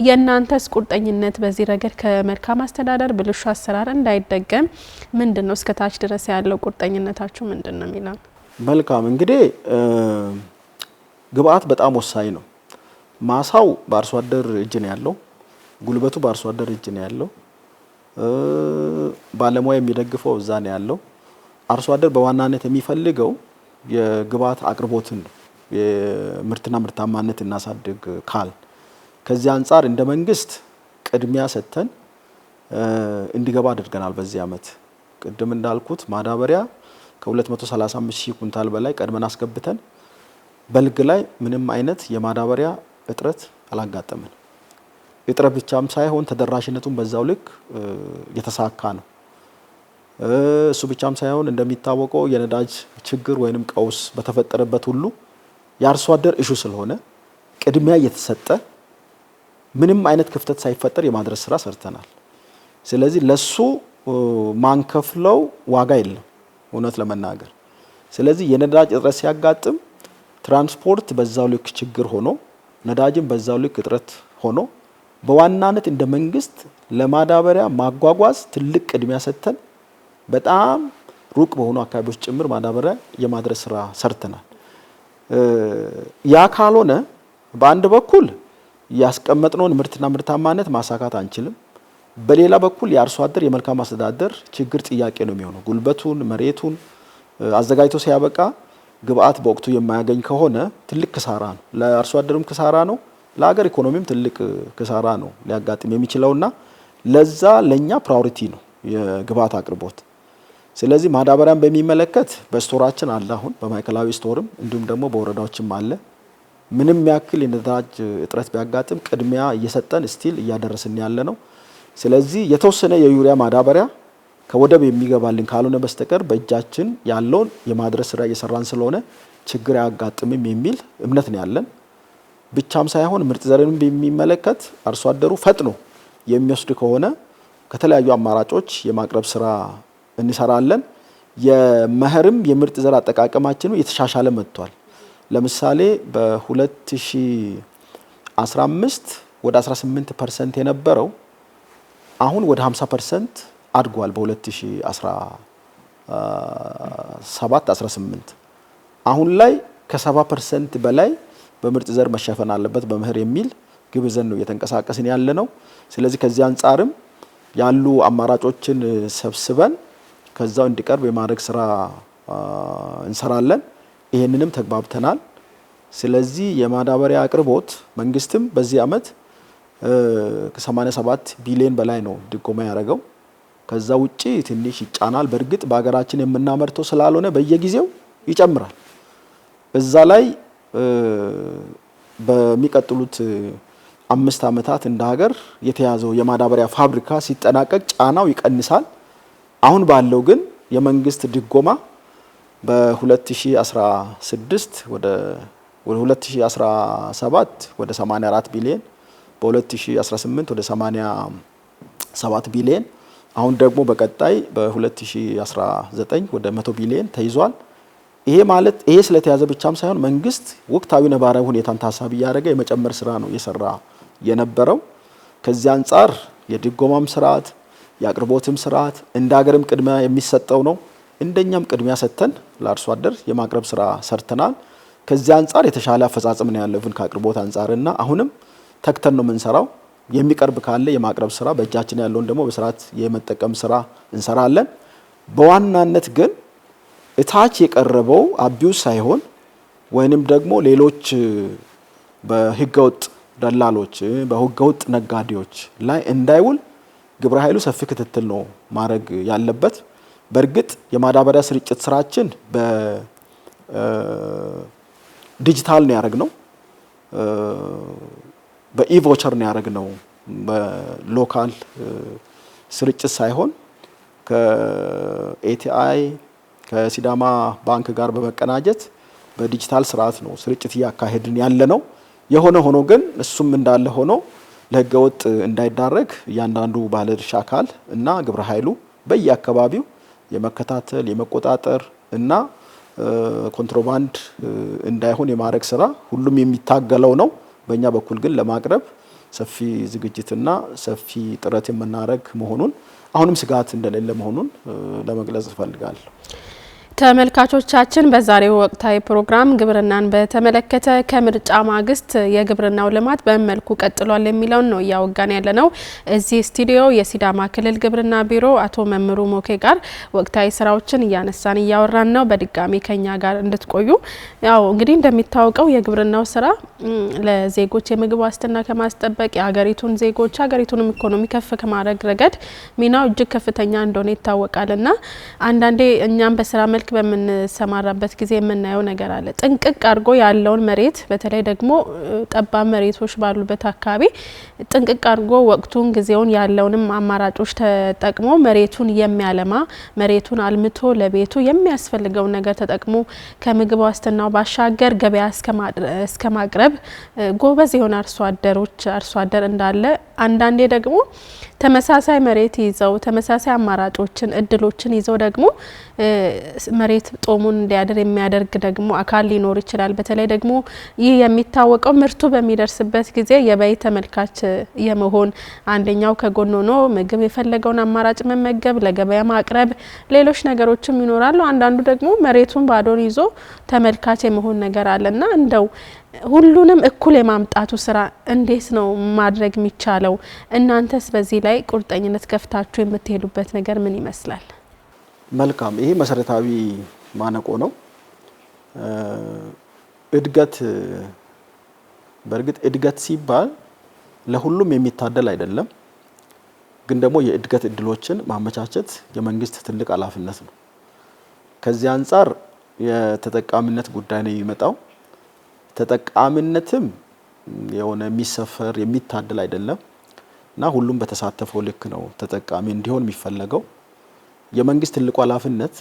የእናንተስ ቁርጠኝነት በዚህ ረገድ ከመልካም አስተዳደር ብልሹ አሰራር እንዳይደገም ምንድነው? እስከታች ድረስ ያለው ቁርጠኝነታችሁ ምንድነው የሚለው? መልካም እንግዲህ ግብዓት በጣም ወሳኝ ነው። ማሳው በአርሶ አደር እጅ ነው ያለው፣ ጉልበቱ በአርሶ አደር እጅ ነው ያለው፣ ባለሙያ የሚደግፈው እዛ ነው ያለው። አርሶ አደር በዋናነት የሚፈልገው የግብዓት አቅርቦትን የምርትና ምርታማነት እናሳድግ ካል ከዚህ አንጻር እንደ መንግስት ቅድሚያ ሰጥተን እንዲገባ አድርገናል። በዚህ አመት ቅድም እንዳልኩት ማዳበሪያ ከ235 ሺህ ኩንታል በላይ ቀድመን አስገብተን በልግ ላይ ምንም አይነት የማዳበሪያ እጥረት አላጋጠመን። እጥረት ብቻም ሳይሆን ተደራሽነቱን በዛው ልክ የተሳካ ነው። እሱ ብቻም ሳይሆን እንደሚታወቀው የነዳጅ ችግር ወይንም ቀውስ በተፈጠረበት ሁሉ የአርሶ አደር ኢሹ ስለሆነ ቅድሚያ እየተሰጠ ምንም አይነት ክፍተት ሳይፈጠር የማድረስ ስራ ሰርተናል። ስለዚህ ለሱ ማንከፍለው ዋጋ የለም እውነት ለመናገር። ስለዚህ የነዳጅ እጥረት ሲያጋጥም ትራንስፖርት በዛው ልክ ችግር ሆኖ ነዳጅም በዛው ልክ እጥረት ሆኖ በዋናነት እንደ መንግስት ለማዳበሪያ ማጓጓዝ ትልቅ ቅድሚያ ሰጥተን በጣም ሩቅ በሆኑ አካባቢዎች ጭምር ማዳበሪያ የማድረስ ስራ ሰርተናል። ያ ካልሆነ በአንድ በኩል ያስቀመጥነውን ምርትና ምርታማነት ማሳካት አንችልም። በሌላ በኩል የአርሶ አደር የመልካም አስተዳደር ችግር ጥያቄ ነው የሚሆነው። ጉልበቱን መሬቱን አዘጋጅቶ ሲያበቃ ግብዓት በወቅቱ የማያገኝ ከሆነ ትልቅ ክሳራ ነው። ለአርሶ አደርም ክሳራ ነው፣ ለሀገር ኢኮኖሚም ትልቅ ክሳራ ነው ሊያጋጥም የሚችለውና ለዛ ለኛ ፕራዮሪቲ ነው የግብዓት አቅርቦት። ስለዚህ ማዳበሪያን በሚመለከት በስቶራችን አለ፣ አሁን በማዕከላዊ ስቶርም እንዲሁም ደግሞ በወረዳዎችም አለ። ምንም ያክል የነዳጅ እጥረት ቢያጋጥም ቅድሚያ እየሰጠን ስቲል እያደረስን ያለ ነው። ስለዚህ የተወሰነ የዩሪያ ማዳበሪያ ከወደብ የሚገባልን ካልሆነ በስተቀር በእጃችን ያለውን የማድረስ ስራ እየሰራን ስለሆነ ችግር አያጋጥምም የሚል እምነት ነው ያለን። ብቻም ሳይሆን ምርጥ ዘርንም በሚመለከት አርሶ አደሩ ፈጥኖ የሚወስድ ከሆነ ከተለያዩ አማራጮች የማቅረብ ስራ እንሰራለን። የመኸርም የምርጥ ዘር አጠቃቀማችን የተሻሻለ መጥቷል። ለምሳሌ በ2015 ወደ 18% የነበረው አሁን ወደ 50% አድጓል። 18 አሁን ላይ ከ70% በላይ በምርጥ ዘር መሸፈን አለበት በመኸር የሚል ግብ ይዘን ነው እየተንቀሳቀስን ያለ ነው። ስለዚህ ከዚህ አንጻርም ያሉ አማራጮችን ሰብስበን ከዛው እንዲቀርብ የማድረግ ስራ እንሰራለን። ይሄንንም ተግባብተናል። ስለዚህ የማዳበሪያ አቅርቦት መንግስትም በዚህ አመት ከ87 ቢሊዮን በላይ ነው ድጎማ ያደረገው። ከዛ ውጪ ትንሽ ይጫናል። በእርግጥ በሀገራችን የምናመርተው ስላልሆነ በየጊዜው ይጨምራል። እዛ ላይ በሚቀጥሉት 5 አመታት እንደ ሀገር የተያዘው የማዳበሪያ ፋብሪካ ሲጠናቀቅ ጫናው ይቀንሳል። አሁን ባለው ግን የመንግስት ድጎማ በ2016 ወደ 2017 ወደ 84 ቢሊዮን፣ በ2018 ወደ 87 ቢሊዮን፣ አሁን ደግሞ በቀጣይ በ2019 ወደ 100 ቢሊዮን ተይዟል። ይሄ ማለት ይሄ ስለተያዘ ብቻም ሳይሆን መንግስት ወቅታዊ ነባራዊ ሁኔታን ታሳቢ ያደረገ የመጨመር ስራ ነው እየሰራ የነበረው። ከዚህ አንጻር የድጎማም ስርዓት የአቅርቦትም ስርዓት እንደ ሀገርም ቅድሚያ የሚሰጠው ነው። እንደኛም ቅድሚያ ሰጥተን ለአርሶ አደር የማቅረብ ስራ ሰርተናል። ከዚህ አንጻር የተሻለ አፈጻጸም ነው ያለብን ከአቅርቦት አንጻርና አሁንም ተክተን ነው የምንሰራው። የሚቀርብ ካለ የማቅረብ ስራ፣ በእጃችን ያለውን ደግሞ በስርዓት የመጠቀም ስራ እንሰራለን። በዋናነት ግን እታች የቀረበው አቢዩስ ሳይሆን ወይንም ደግሞ ሌሎች በህገወጥ ደላሎች በህገወጥ ነጋዴዎች ላይ እንዳይውል ግብረ ኃይሉ ሰፊ ክትትል ነው ማድረግ ያለበት። በእርግጥ የማዳበሪያ ስርጭት ስራችን በዲጂታል ነው ያደረግነው፣ በኢቮቸር ነው ያደረግነው። በሎካል ስርጭት ሳይሆን ከኤቲአይ ከሲዳማ ባንክ ጋር በመቀናጀት በዲጂታል ስርዓት ነው ስርጭት እያካሄድን ያለ ነው። የሆነ ሆኖ ግን እሱም እንዳለ ሆኖ ለህገወጥ እንዳይዳረግ እያንዳንዱ ባለድርሻ አካል እና ግብረ ኃይሉ በየአካባቢው የመከታተል የመቆጣጠር እና ኮንትሮባንድ እንዳይሆን የማድረግ ስራ ሁሉም የሚታገለው ነው። በእኛ በኩል ግን ለማቅረብ ሰፊ ዝግጅትና ሰፊ ጥረት የምናደርግ መሆኑን አሁንም ስጋት እንደሌለ መሆኑን ለመግለጽ እፈልጋለሁ። ተመልካቾቻችን በዛሬው ወቅታዊ ፕሮግራም ግብርናን በተመለከተ ከምርጫ ማግስት የግብርናው ልማት በመልኩ ቀጥሏል የሚለውን ነው እያወጋን ያለነው። እዚህ ስቱዲዮ የሲዳማ ክልል ግብርና ቢሮ አቶ መምሩ ሞኬ ጋር ወቅታዊ ስራዎችን እያነሳን እያወራን ነው። በድጋሚ ከኛ ጋር እንድትቆዩ። ያው እንግዲህ እንደሚታወቀው የግብርናው ስራ ለዜጎች የምግብ ዋስትና ከማስጠበቅ የሀገሪቱን ዜጎች ሀገሪቱንም ኢኮኖሚ ከፍ ከማድረግ ረገድ ሚናው እጅግ ከፍተኛ እንደሆነ ይታወቃልና አንዳንዴ እኛም በስራ መልክ በምንሰማራበት ጊዜ የምናየው ነገር አለ። ጥንቅቅ አድርጎ ያለውን መሬት በተለይ ደግሞ ጠባብ መሬቶች ባሉበት አካባቢ ጥንቅቅ አድርጎ ወቅቱን ጊዜውን ያለውንም አማራጮች ተጠቅሞ መሬቱን የሚያለማ መሬቱን አልምቶ ለቤቱ የሚያስፈልገውን ነገር ተጠቅሞ ከምግብ ዋስትናው ባሻገር ገበያ እስከ ማቅረብ ጎበዝ የሆነ አርሶ አደር እንዳለ አንዳንዴ ደግሞ ተመሳሳይ መሬት ይዘው ተመሳሳይ አማራጮችን እድሎችን ይዘው ደግሞ መሬት ጦሙን እንዲያድር የሚያደርግ ደግሞ አካል ሊኖር ይችላል። በተለይ ደግሞ ይህ የሚታወቀው ምርቱ በሚደርስበት ጊዜ የበይ ተመልካች የመሆን አንደኛው ከጎን ሆኖ ምግብ የፈለገውን አማራጭ መመገብ ለገበያ ማቅረብ ሌሎች ነገሮችም ይኖራሉ። አንዳንዱ ደግሞ መሬቱን ባዶን ይዞ ተመልካች የመሆን ነገር አለና እንደው ሁሉንም እኩል የማምጣቱ ስራ እንዴት ነው ማድረግ የሚቻለው? እናንተስ በዚህ ላይ ቁርጠኝነት ከፍታችሁ የምትሄዱበት ነገር ምን ይመስላል? መልካም። ይሄ መሰረታዊ ማነቆ ነው። እድገት በእርግጥ እድገት ሲባል ለሁሉም የሚታደል አይደለም። ግን ደግሞ የእድገት እድሎችን ማመቻቸት የመንግስት ትልቅ ኃላፊነት ነው። ከዚህ አንጻር የተጠቃሚነት ጉዳይ ነው የሚመጣው። ተጠቃሚነትም የሆነ የሚሰፈር የሚታደል አይደለም እና ሁሉም በተሳተፈው ልክ ነው ተጠቃሚ እንዲሆን የሚፈለገው። የመንግስት ትልቁ ኃላፊነት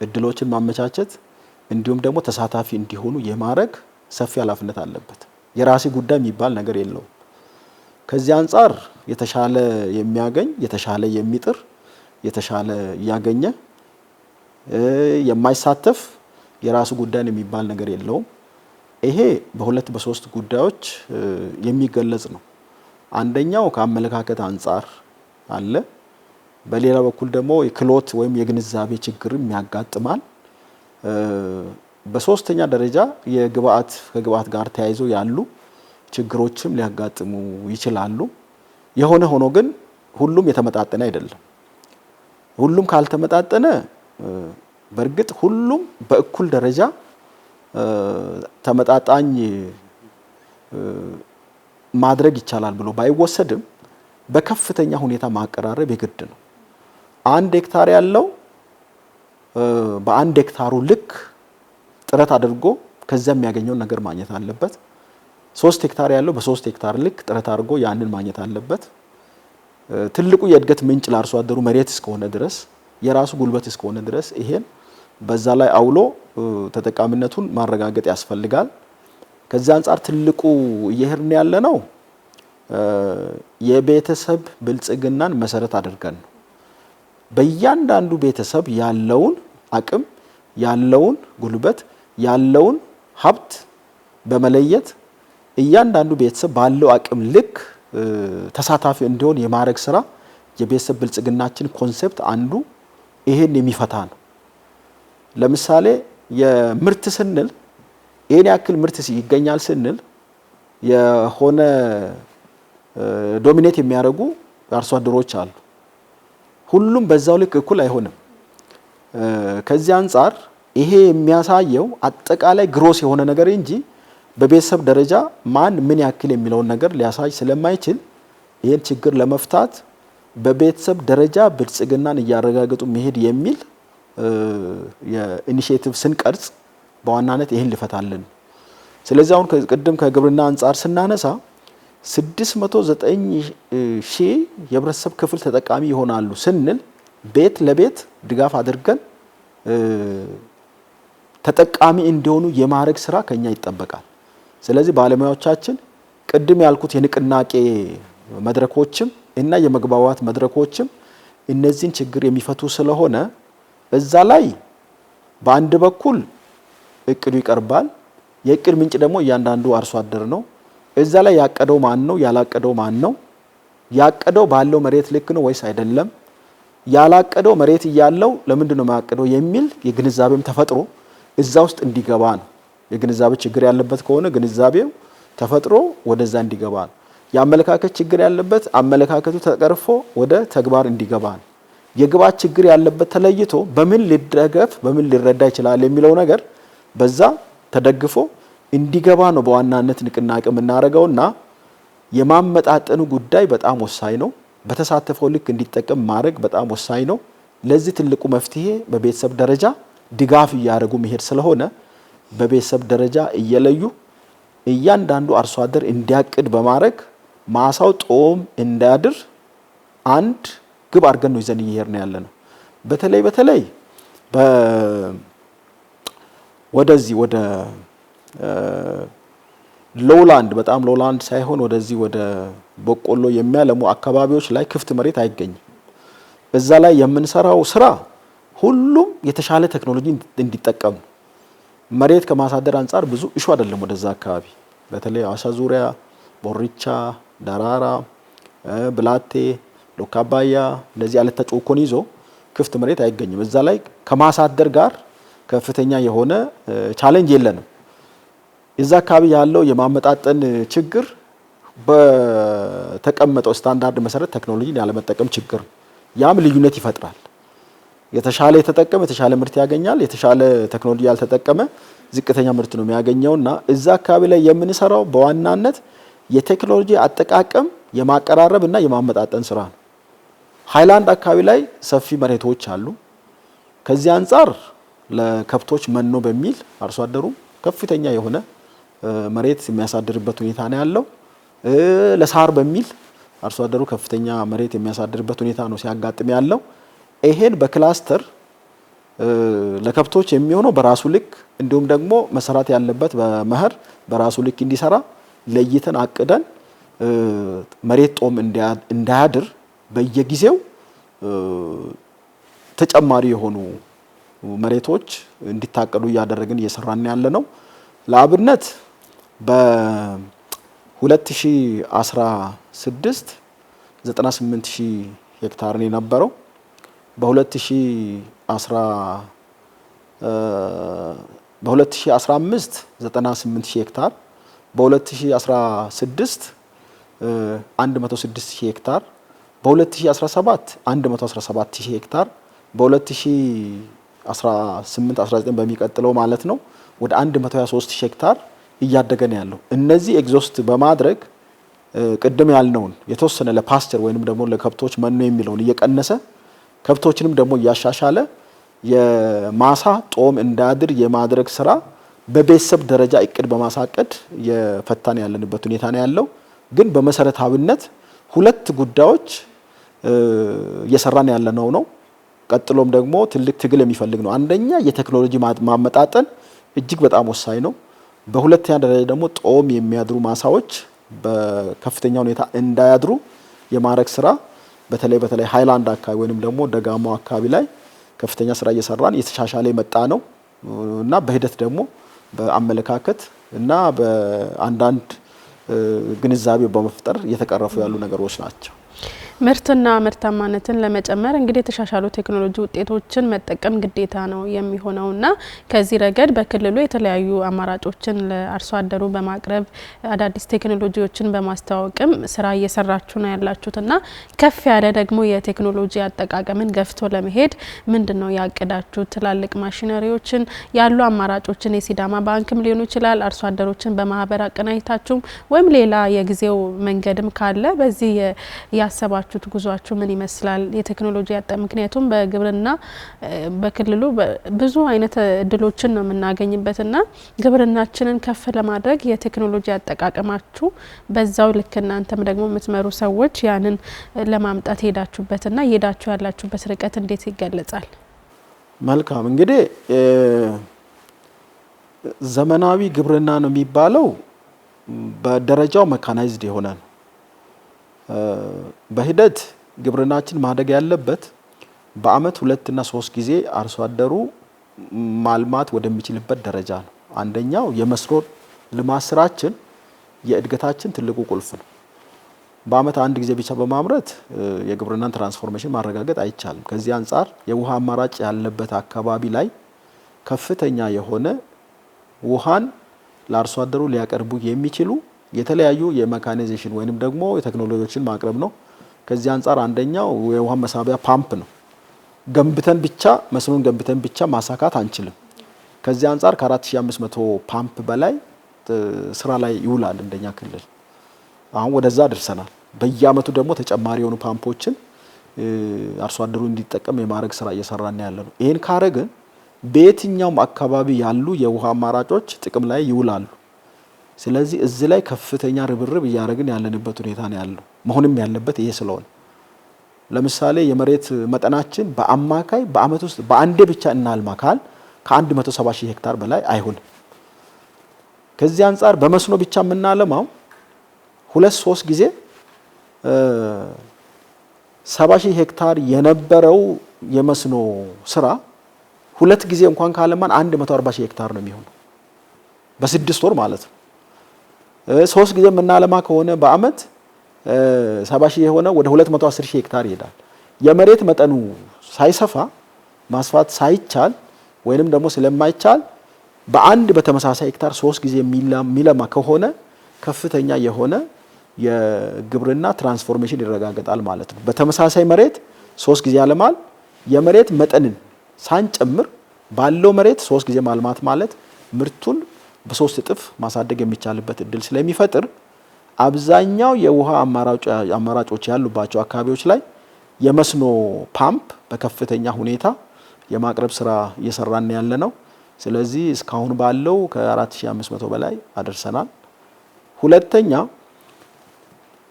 እድሎችን ማመቻቸት እንዲሁም ደግሞ ተሳታፊ እንዲሆኑ የማድረግ ሰፊ ኃላፊነት አለበት። የራሴ ጉዳይ የሚባል ነገር የለውም። ከዚህ አንጻር የተሻለ የሚያገኝ የተሻለ የሚጥር የተሻለ እያገኘ የማይሳተፍ የራሱ ጉዳይ የሚባል ነገር የለውም። ይሄ በሁለት በሶስት ጉዳዮች የሚገለጽ ነው። አንደኛው ከአመለካከት አንጻር አለ። በሌላ በኩል ደግሞ የክህሎት ወይም የግንዛቤ ችግርም ያጋጥማል። በሶስተኛ ደረጃ ከግብአት ጋር ተያይዞ ያሉ ችግሮችም ሊያጋጥሙ ይችላሉ። የሆነ ሆኖ ግን ሁሉም የተመጣጠነ አይደለም። ሁሉም ካልተመጣጠነ በእርግጥ ሁሉም በእኩል ደረጃ ተመጣጣኝ ማድረግ ይቻላል ብሎ ባይወሰድም በከፍተኛ ሁኔታ ማቀራረብ የግድ ነው። 1 ሄክታር ያለው በ1 ሄክታሩ ልክ ጥረት አድርጎ ከዛ የሚያገኘውን ነገር ማግኘት አለበት። 3 ሄክታር ያለው በ3 ሄክታር ልክ ጥረት አድርጎ ያንን ማግኘት አለበት። ትልቁ የእድገት ምንጭ ለአርሶ አደሩ መሬት እስከሆነ ድረስ የራሱ ጉልበት እስከሆነ ድረስ ይሄን በዛ ላይ አውሎ ተጠቃሚነቱን ማረጋገጥ ያስፈልጋል። ከዚህ አንጻር ትልቁ እየሄድን ያለ ነው የቤተሰብ ብልጽግናን መሰረት አድርገን ነው። በእያንዳንዱ ቤተሰብ ያለውን አቅም፣ ያለውን ጉልበት፣ ያለውን ሀብት በመለየት እያንዳንዱ ቤተሰብ ባለው አቅም ልክ ተሳታፊ እንዲሆን የማድረግ ስራ የቤተሰብ ብልጽግናችን ኮንሴፕት አንዱ ይሄን የሚፈታ ነው። ለምሳሌ የምርት ስንል ይሄን ያክል ምርት ይገኛል ስንል የሆነ ዶሚኔት የሚያደርጉ አርሶ አደሮች አሉ። ሁሉም በዛው ልክ እኩል አይሆንም። ከዚህ አንጻር ይሄ የሚያሳየው አጠቃላይ ግሮስ የሆነ ነገር እንጂ በቤተሰብ ደረጃ ማን ምን ያክል የሚለውን ነገር ሊያሳይ ስለማይችል ይሄን ችግር ለመፍታት በቤተሰብ ደረጃ ብልጽግናን እያረጋገጡ መሄድ የሚል የኢኒሼቲቭ ስንቀርጽ በዋናነት ይሄን ሊፈታልን። ስለዚህ አሁን ቅድም ከግብርና አንጻር ስናነሳ 609,000 የህብረተሰብ ክፍል ተጠቃሚ ይሆናሉ ስንል ቤት ለቤት ድጋፍ አድርገን ተጠቃሚ እንዲሆኑ የማድረግ ስራ ከኛ ይጠበቃል። ስለዚህ ባለሙያዎቻችን ቅድም ያልኩት የንቅናቄ መድረኮችም እና የመግባባት መድረኮችም እነዚህን ችግር የሚፈቱ ስለሆነ እዛ ላይ በአንድ በኩል እቅዱ ይቀርባል። የእቅድ ምንጭ ደግሞ እያንዳንዱ አርሶ አደር ነው። እዛ ላይ ያቀደው ማን ነው? ያላቀደው ማን ነው? ያቀደው ባለው መሬት ልክ ነው ወይስ አይደለም? ያላቀደው መሬት እያለው ለምንድን ነው የማያቀደው የሚል የግንዛቤም ተፈጥሮ እዛ ውስጥ እንዲገባ ነው። የግንዛቤ ችግር ያለበት ከሆነ ግንዛቤው ተፈጥሮ ወደዛ እንዲገባ ነው። የአመለካከት ችግር ያለበት አመለካከቱ ተቀርፎ ወደ ተግባር እንዲገባ ነው። የግብዓት ችግር ያለበት ተለይቶ በምን ሊደገፍ በምን ሊረዳ ይችላል የሚለው ነገር በዛ ተደግፎ እንዲገባ ነው በዋናነት ንቅናቄ የምናደርገውና የማመጣጠኑ ጉዳይ በጣም ወሳኝ ነው። በተሳተፈው ልክ እንዲጠቀም ማድረግ በጣም ወሳኝ ነው። ለዚህ ትልቁ መፍትሄ በቤተሰብ ደረጃ ድጋፍ እያደረጉ መሄድ ስለሆነ በቤተሰብ ደረጃ እየለዩ እያንዳንዱ አርሶ አደር እንዲያቅድ በማድረግ ማሳው ጦም እንዳያድር አንድ ግብ አድርገን ነው ይዘን እየሄድን ያለ ነው። በተለይ ወደዚህ ወደ ሎውላንድ በጣም ሎውላንድ ሳይሆን ወደዚህ ወደ በቆሎ የሚያለሙ አካባቢዎች ላይ ክፍት መሬት አይገኝም። እዛ ላይ የምንሰራው ስራ ሁሉም የተሻለ ቴክኖሎጂ እንዲጠቀሙ መሬት ከማሳደር አንጻር ብዙ እሹ አይደለም። ወደዛ አካባቢ በተለይ አዋሳ ዙሪያ፣ ቦሪቻ፣ ዳራራ፣ ብላቴ፣ ሎካባያ እንደዚህ ያለ ተጮኮን ይዞ ክፍት መሬት አይገኝም። እዛ ላይ ከማሳደር ጋር ከፍተኛ የሆነ ቻሌንጅ የለንም። እዛ አካባቢ ያለው የማመጣጠን ችግር በተቀመጠው ስታንዳርድ መሰረት ቴክኖሎጂን ያለመጠቀም ችግር፣ ያም ልዩነት ይፈጥራል። የተሻለ የተጠቀመ የተሻለ ምርት ያገኛል። የተሻለ ቴክኖሎጂ ያልተጠቀመ ዝቅተኛ ምርት ነው የሚያገኘውና እዛ አካባቢ ላይ የምንሰራው በዋናነት የቴክኖሎጂ አጠቃቀም የማቀራረብ እና የማመጣጠን ስራ ነው። ሃይላንድ አካባቢ ላይ ሰፊ መሬቶች አሉ። ከዚህ አንጻር ለከብቶች መኖ በሚል አርሶ አደሩ ከፍተኛ የሆነ መሬት የሚያሳድርበት ሁኔታ ነው ያለው። ለሳር በሚል አርሶ አደሩ ከፍተኛ መሬት የሚያሳድርበት ሁኔታ ነው ሲያጋጥም ያለው። ይሄን በክላስተር ለከብቶች የሚሆነው በራሱ ልክ እንዲሁም ደግሞ መሰራት ያለበት በመኸር በራሱ ልክ እንዲሰራ ለይተን አቅደን መሬት ጦም እንዳያድር በየጊዜው ተጨማሪ የሆኑ መሬቶች እንዲታቀዱ እያደረግን እየሰራን ያለ ነው። ለአብነት በ2016 98000 ሄክታር ነው የነበረው። በ2015 98 ሺህ ሄክታር፣ በ2016 106 ሺህ ሄክታር፣ በ2017 117 ሺህ ሄክታር፣ በ2018 19 በሚቀጥለው ማለት ነው ወደ 123 ሺህ ሄክታር እያደገ ነው ያለው። እነዚህ ኤግዞስት በማድረግ ቅድም ያልነውን የተወሰነ ለፓስቸር ወይንም ደግሞ ለከብቶች መኖ የሚለውን እየቀነሰ ከብቶችንም ደግሞ እያሻሻለ የማሳ ጦም እንዳያድር የማድረግ ስራ በቤተሰብ ደረጃ እቅድ በማሳቀድ የፈታን ያለንበት ሁኔታ ነው ያለው። ግን በመሰረታዊነት ሁለት ጉዳዮች እየሰራን ያለነው ነው። ቀጥሎም ደግሞ ትልቅ ትግል የሚፈልግ ነው። አንደኛ የቴክኖሎጂ ማመጣጠን እጅግ በጣም ወሳኝ ነው። በሁለተኛ ደረጃ ደግሞ ጦም የሚያድሩ ማሳዎች በከፍተኛ ሁኔታ እንዳያድሩ የማድረግ ስራ በተለይ ሃይላንድ አካባቢ ወይንም ደግሞ ደጋማው አካባቢ ላይ ከፍተኛ ስራ እየሰራን እየተሻሻለ የመጣ ነው እና በሂደት ደግሞ በአመለካከት እና በአንዳንድ ግንዛቤ በመፍጠር እየተቀረፉ ያሉ ነገሮች ናቸው። ምርትና ምርታማነትን ለመጨመር እንግዲህ የተሻሻሉ ቴክኖሎጂ ውጤቶችን መጠቀም ግዴታ ነው የሚሆነውና ከዚህ ረገድ በክልሉ የተለያዩ አማራጮችን ለአርሶ አደሩ በማቅረብ አዳዲስ ቴክኖሎጂዎችን በማስተዋወቅም ስራ እየሰራችሁ ነው ያላችሁትና ከፍ ያለ ደግሞ የቴክኖሎጂ አጠቃቀምን ገፍቶ ለመሄድ ምንድነው ያቀዳችሁ? ትላልቅ ማሽነሪዎችን ያሉ አማራጮችን የሲዳማ ባንክም ሊሆኑ ይችላል አርሶ አደሮችን በማህበር አቀናጅታችሁም ወይም ሌላ የጊዜው መንገድም ካለ በዚህ ያሰባችሁ ጉዟችሁ ምን ይመስላል? የቴክኖሎጂ ምክንያቱም በግብርና በክልሉ ብዙ አይነት እድሎችን ነው የምናገኝበትና ግብርናችንን ከፍ ለማድረግ የቴክኖሎጂ አጠቃቀማችሁ በዛው ልክ እናንተም ደግሞ የምትመሩ ሰዎች ያንን ለማምጣት ሄዳችሁበትና እየሄዳችሁ ያላችሁበት ርቀት እንዴት ይገለጻል? መልካም እንግዲህ ዘመናዊ ግብርና ነው የሚባለው በደረጃው መካናይዝድ የሆነ ነው። በሂደት ግብርናችን ማደግ ያለበት በአመት 2 እና 3 ጊዜ አርሶ አደሩ ማልማት ወደሚችልበት ደረጃ ነው። አንደኛው የመስኖ ልማት ስራችን የእድገታችን ትልቁ ቁልፍ ነው። በአመት አንድ ጊዜ ብቻ በማምረት የግብርናን ትራንስፎርሜሽን ማረጋገጥ አይቻልም። ከዚህ አንጻር የውሃ አማራጭ ያለበት አካባቢ ላይ ከፍተኛ የሆነ ውሃን ለአርሶ አደሩ ሊያቀርቡ የሚችሉ የተለያዩ የሜካናይዜሽን ወይንም ደግሞ የቴክኖሎጂዎችን ማቅረብ ነው። ከዚህ አንጻር አንደኛው የውሃ መሳቢያ ፓምፕ ነው። ገንብተን ብቻ መስኖን ገንብተን ብቻ ማሳካት አንችልም። ከዚህ አንጻር ከ4500 ፓምፕ በላይ ስራ ላይ ይውላል እንደኛ ክልል። አሁን ወደዛ ደርሰናል። በየአመቱ ደግሞ ተጨማሪ የሆኑ ፓምፖችን አርሶ አደሩ እንዲጠቀም የማድረግ ስራ እየሰራን ያለ ነው። ይሄን ካረግን በየትኛውም አካባቢ ያሉ የውሃ አማራጮች ጥቅም ላይ ይውላሉ። ስለዚህ እዚህ ላይ ከፍተኛ ርብርብ እያደረግን ያለንበት ሁኔታ ነው ያለው። መሆንም ያለበት ይሄ ስለሆነ ለምሳሌ የመሬት መጠናችን በአማካይ በአመት ውስጥ በአንዴ ብቻ እናልማ ካል ከ170 ሺህ ሄክታር በላይ አይሆንም። ከዚህ አንጻር በመስኖ ብቻ የምናለማው 2-3 ጊዜ 70 ሺህ ሄክታር የነበረው የመስኖ ስራ 2 ጊዜ እንኳን ካለማን 140 ሺህ ሄክታር ነው የሚሆነው በ6 ወር ማለት ነው። 3 ጊዜ የምናለማ ከሆነ በአመት 70 ሺህ የሆነ ወደ 210 ሺህ ሄክታር ይሄዳል። የመሬት መጠኑ ሳይሰፋ ማስፋት ሳይቻል ወይንም ደግሞ ስለማይቻል በአንድ በተመሳሳይ ሄክታር 3 ጊዜ የሚለማ ከሆነ ከፍተኛ የሆነ የግብርና ትራንስፎርሜሽን ይረጋገጣል ማለት ነው። በተመሳሳይ መሬት 3 ጊዜ ያለማል። የመሬት መጠንን ሳንጨምር ባለው መሬት 3 ጊዜ ማልማት ማለት ምርቱን በ3 እጥፍ ማሳደግ የሚቻልበት እድል ስለሚፈጥር አብዛኛው የውሃ አማራጮች ያሉባቸው አካባቢዎች ላይ የመስኖ ፓምፕ በከፍተኛ ሁኔታ የማቅረብ ስራ እየሰራን ያለ ነው። ስለዚህ እስካሁን ባለው ከ4500 በላይ አደርሰናል። ሁለተኛ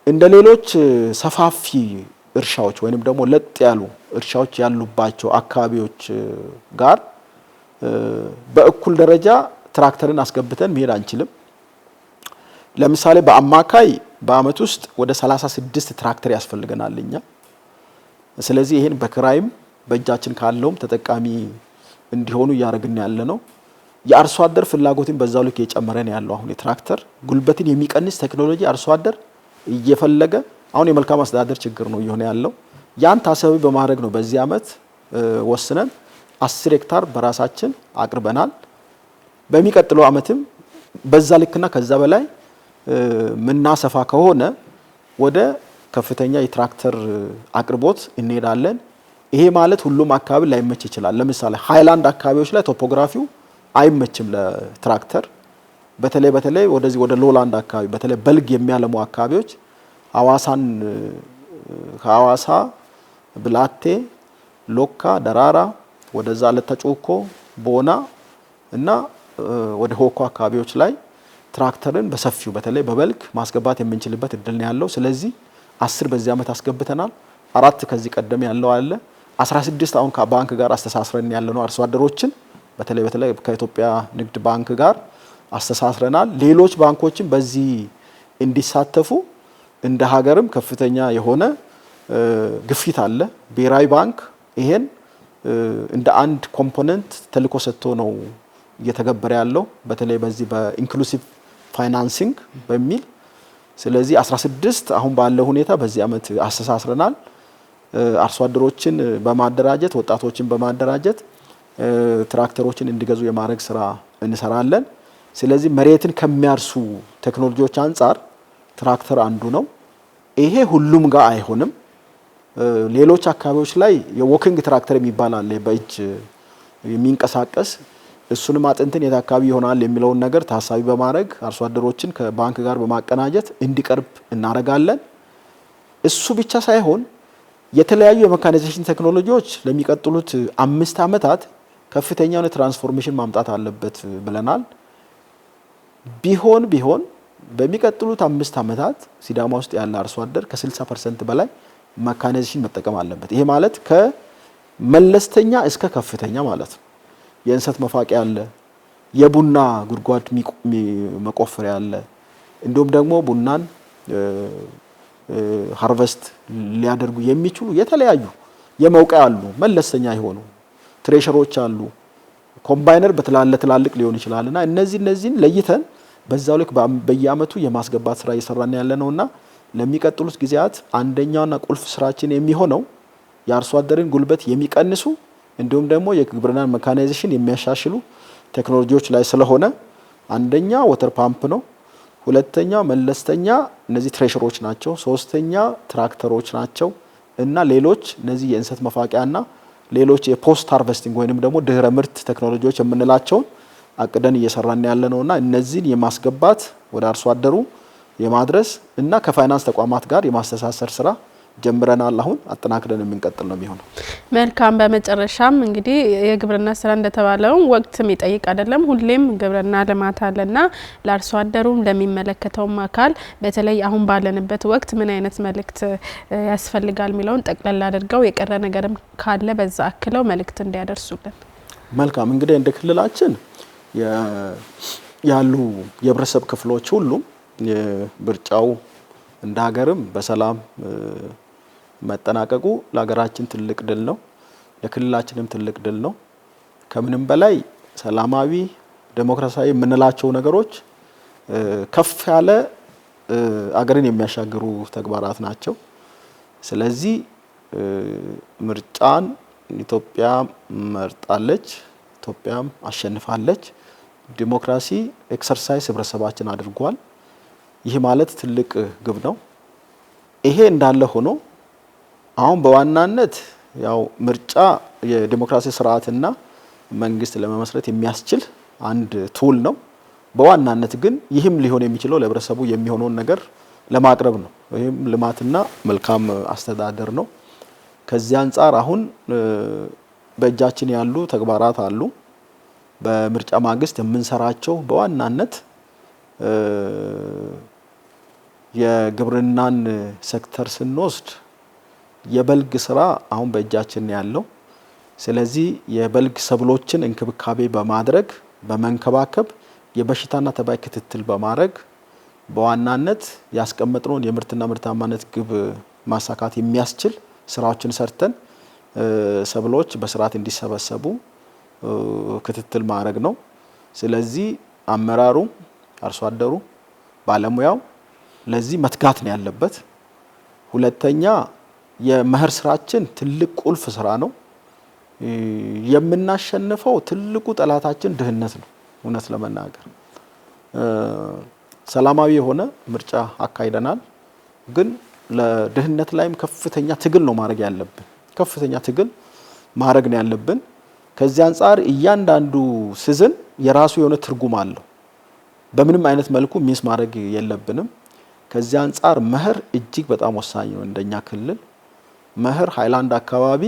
እንደ ሌሎች ሰፋፊ እርሻዎች ወይንም ደግሞ ለጥ ያሉ እርሻዎች ያሉባቸው አካባቢዎች ጋር በእኩል ደረጃ ትራክተርን አስገብተን መሄድ አንችልም። ለምሳሌ በአማካይ በአመት ውስጥ ወደ 36 ትራክተር ያስፈልገናል እኛ። ስለዚህ ይሄን በክራይም በእጃችን ካለውም ተጠቃሚ እንዲሆኑ እያደረግን ያለ ነው። የአርሶ አደር ፍላጎትን በዛው ልክ እየጨመረ ነው ያለው። አሁን የትራክተር ጉልበትን የሚቀንስ ቴክኖሎጂ አርሶ አደር እየፈለገ አሁን የመልካም አስተዳደር ችግር ነው እየሆነ ያለው። ያን ታሳቢ በማድረግ ነው በዚህ አመት ወስነን 10 ሄክታር በራሳችን አቅርበናል። በሚቀጥለው ዓመትም በዛ ልክና ከዛ በላይ ምናሰፋ ከሆነ ወደ ከፍተኛ የትራክተር አቅርቦት እንሄዳለን። ይሄ ማለት ሁሉም አካባቢ ላይመች ይችላል። ለምሳሌ ሃይላንድ አካባቢዎች ላይ ቶፖግራፊው አይመችም ለትራክተር። በተለይ ወደዚህ ወደ ሎላንድ አካባቢ በተለይ በልግ የሚያለሙ አካባቢዎች ከሐዋሳ ብላቴ፣ ሎካ፣ ደራራ ወደዛ ለተጮኮ፣ ቦና እና ወደ ሆኮ አካባቢዎች ላይ ትራክተርን በሰፊው በተለይ በበልግ ማስገባት የምንችልበት እድል ነው ያለው። ስለዚህ 10 በዚህ ዓመት አስገብተናል። 4 ከዚህ ቀደም ያለው አለ። 16 አሁን ከባንክ ጋር አስተሳስረን ያለነው አርሶ አደሮችን በተለይ ከኢትዮጵያ ንግድ ባንክ ጋር አስተሳስረናል። ሌሎች ባንኮችን በዚህ እንዲሳተፉ እንደ ሀገርም ከፍተኛ የሆነ ግፊት አለ። ብሔራዊ ባንክ ይሄን እንደ አንድ ኮምፖነንት ተልዕኮ ሰጥቶ ነው እየተገበረ ያለው በተለይ በዚህ በኢንክሉሲቭ ፋይናንሲንግ በሚል። ስለዚህ 16 አሁን ባለው ሁኔታ በዚህ ዓመት አስተሳስረናል። አርሶ አደሮችን በማደራጀት ወጣቶችን በማደራጀት ትራክተሮችን እንዲገዙ የማድረግ ስራ እንሰራለን። ስለዚህ መሬትን ከሚያርሱ ቴክኖሎጂዎች አንጻር ትራክተር አንዱ ነው። ይሄ ሁሉም ጋር አይሆንም። ሌሎች አካባቢዎች ላይ የዎኪንግ ትራክተር የሚባል አለ፣ በእጅ የሚንቀሳቀስ እሱንም አጥንትን የት አካባቢ ይሆናል የሚለውን ነገር ታሳቢ በማድረግ አርሶ አደሮችን ከባንክ ጋር በማቀናጀት እንዲቀርብ እናደርጋለን። እሱ ብቻ ሳይሆን የተለያዩ የሜካናይዜሽን ቴክኖሎጂዎች ለሚቀጥሉት 5 ዓመታት ከፍተኛ የሆነ ትራንስፎርሜሽን ማምጣት አለበት ብለናል። ቢሆን በሚቀጥሉት 5 ዓመታት ሲዳማ ውስጥ ያለ አርሶ አደር ከ60% በላይ ሜካናይዜሽን መጠቀም አለበት። ይሄ ማለት ከመለስተኛ እስከ ከፍተኛ ማለት ነው። የእንሰት መፋቂያ አለ፣ የቡና ጉድጓድ መቆፈሪያ አለ፣ እንዲሁም ደግሞ ቡናን ሃርቨስት ሊያደርጉ የሚችሉ የተለያዩ የመውቂያ አሉ፣ መለስተኛ የሆኑ ትሬሸሮች አሉ፣ ኮምባይነር ትላልቅ ሊሆን ይችላልና እነዚህን ለይተን በዛው ልክ በየአመቱ የማስገባት ስራ እየሰራን ያለ ነውና ለሚቀጥሉት ጊዜያት አንደኛውና ቁልፍ ስራችን የሚሆነው የአርሶ አደርን ጉልበት የሚቀንሱ እንዲሁም ደግሞ የግብርና ሜካናይዜሽን የሚያሻሽሉ ቴክኖሎጂዎች ላይ ስለሆነ አንደኛ ወተር ፓምፕ ነው፣ ሁለተኛ መለስተኛ እነዚህ ትሬሸሮች ናቸው፣ ሶስተኛ ትራክተሮች ናቸው እና ሌሎች እነዚህ የእንሰት መፋቂያና ሌሎች የፖስት ሃርቨስቲንግ ወይንም ደግሞ ድህረ ምርት ቴክኖሎጂዎች የምንላቸውን አቅደን እየሰራን ያለ ነውና እነዚህን የማስገባት ወደ አርሶ አደሩ የማድረስ እና ከፋይናንስ ተቋማት ጋር የማስተሳሰር ስራ ጀምረናል። አሁን አጠናክረን የምንቀጥል ነው የሚሆነው። መልካም። በመጨረሻም እንግዲህ የግብርና ስራ እንደተባለው ወቅት የሚጠይቅ አይደለም። ሁሌም ግብርና ልማት አለና ለአርሶ አደሩም ለሚመለከተውም አካል በተለይ አሁን ባለንበት ወቅት ምን አይነት መልእክት ያስፈልጋል የሚለውን ጠቅለል አድርገው የቀረ ነገርም ካለ በዛ አክለው መልእክት እንዲያደርሱልን። መልካም። እንግዲህ እንደ ክልላችን ያሉ የህብረተሰብ ክፍሎች ሁሉ ምርጫው እንደ ሀገርም በሰላም መጠናቀቁ ለሀገራችን ትልቅ ድል ነው፣ ለክልላችንም ትልቅ ድል ነው። ከምንም በላይ ሰላማዊ ዴሞክራሲያዊ የምንላቸው ነገሮች ከፍ ያለ አገርን የሚያሻግሩ ተግባራት ናቸው። ስለዚህ ምርጫን ኢትዮጵያ መርጣለች፣ ኢትዮጵያም አሸንፋለች። ዲሞክራሲ ኤክሰርሳይዝ ህብረተሰባችን አድርጓል። ይህ ማለት ትልቅ ግብ ነው። ይሄ እንዳለ ሆኖ አሁን በዋናነት ያው ምርጫ የዲሞክራሲ ስርዓትና መንግስት ለመመስረት የሚያስችል አንድ ቱል ነው። በዋናነት ግን ይህም ሊሆን የሚችለው ለህብረተሰቡ የሚሆነውን ነገር ለማቅረብ ነው። ይህም ልማትና መልካም አስተዳደር ነው። ከዚህ አንጻር አሁን በእጃችን ያሉ ተግባራት አሉ። በምርጫ ማግስት የምንሰራቸው በዋናነት የግብርናን ሴክተር ስንወስድ የበልግ ስራ አሁን በእጃችን ያለው። ስለዚህ የበልግ ሰብሎችን እንክብካቤ በማድረግ በመንከባከብ የበሽታና ተባይ ክትትል በማድረግ በዋናነት ያስቀመጥነውን የምርትና ምርታማነት ግብ ማሳካት የሚያስችል ስራዎችን ሰርተን ሰብሎች በስርዓት እንዲሰበሰቡ ክትትል ማድረግ ነው። ስለዚህ አመራሩ፣ አርሶ አደሩ፣ ባለሙያው ለዚህ መትጋት ነው ያለበት። ሁለተኛ የመኸር ስራችን ትልቅ ቁልፍ ስራ ነው። የምናሸንፈው ትልቁ ጠላታችን ድህነት ነው። እውነት ለመናገር ሰላማዊ የሆነ ምርጫ አካሂደናል፣ ግን ለድህነት ላይም ከፍተኛ ትግል ነው ማድረግ ያለብን። ከፍተኛ ትግል ማድረግ ነው ያለብን። ከዚህ አንጻር እያንዳንዱ ሲዝን የራሱ የሆነ ትርጉም አለው። በምንም አይነት መልኩ ሚስ ማድረግ የለብንም። ከዚህ አንጻር መኸር እጅግ በጣም ወሳኝ ነው። እንደኛ ክልል መኸር ሃይላንድ አካባቢ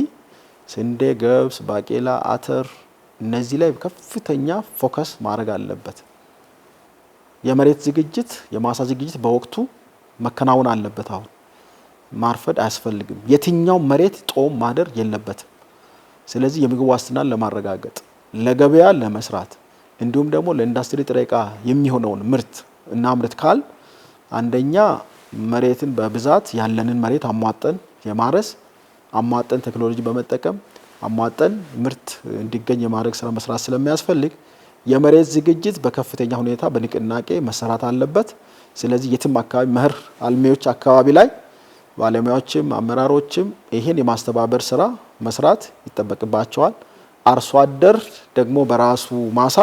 ስንዴ፣ ገብስ፣ ባቄላ፣ አተር እነዚህ ላይ ከፍተኛ ፎከስ ማድረግ አለበት። የመሬት ዝግጅት፣ የማሳ ዝግጅት በወቅቱ መከናወን አለበት። አሁን ማርፈድ አያስፈልግም። የትኛው መሬት ጦም ማደር የለበትም። ስለዚህ የምግብ ዋስትናን ለማረጋገጥ ለገበያ ለመስራት እንዲሁም ደግሞ ለኢንዱስትሪ ጥሬ ዕቃ የሚሆነውን ምርት እና ምርት ካል አንደኛ መሬትን በብዛት ያለንን መሬት አሟጠን የማረስ አሟጠን ቴክኖሎጂ በመጠቀም አሟጠን ምርት እንዲገኝ የማድረግ ስራ መስራት ስለሚያስፈልግ የመሬት ዝግጅት በከፍተኛ ሁኔታ በንቅናቄ መሰራት አለበት። ስለዚህ የትም አካባቢ መኸር አልሚዎች አካባቢ ላይ ባለሙያዎችም አመራሮችም ይሄን የማስተባበር ስራ መስራት ይጠበቅባቸዋል። አርሶ አደር ደግሞ በራሱ ማሳ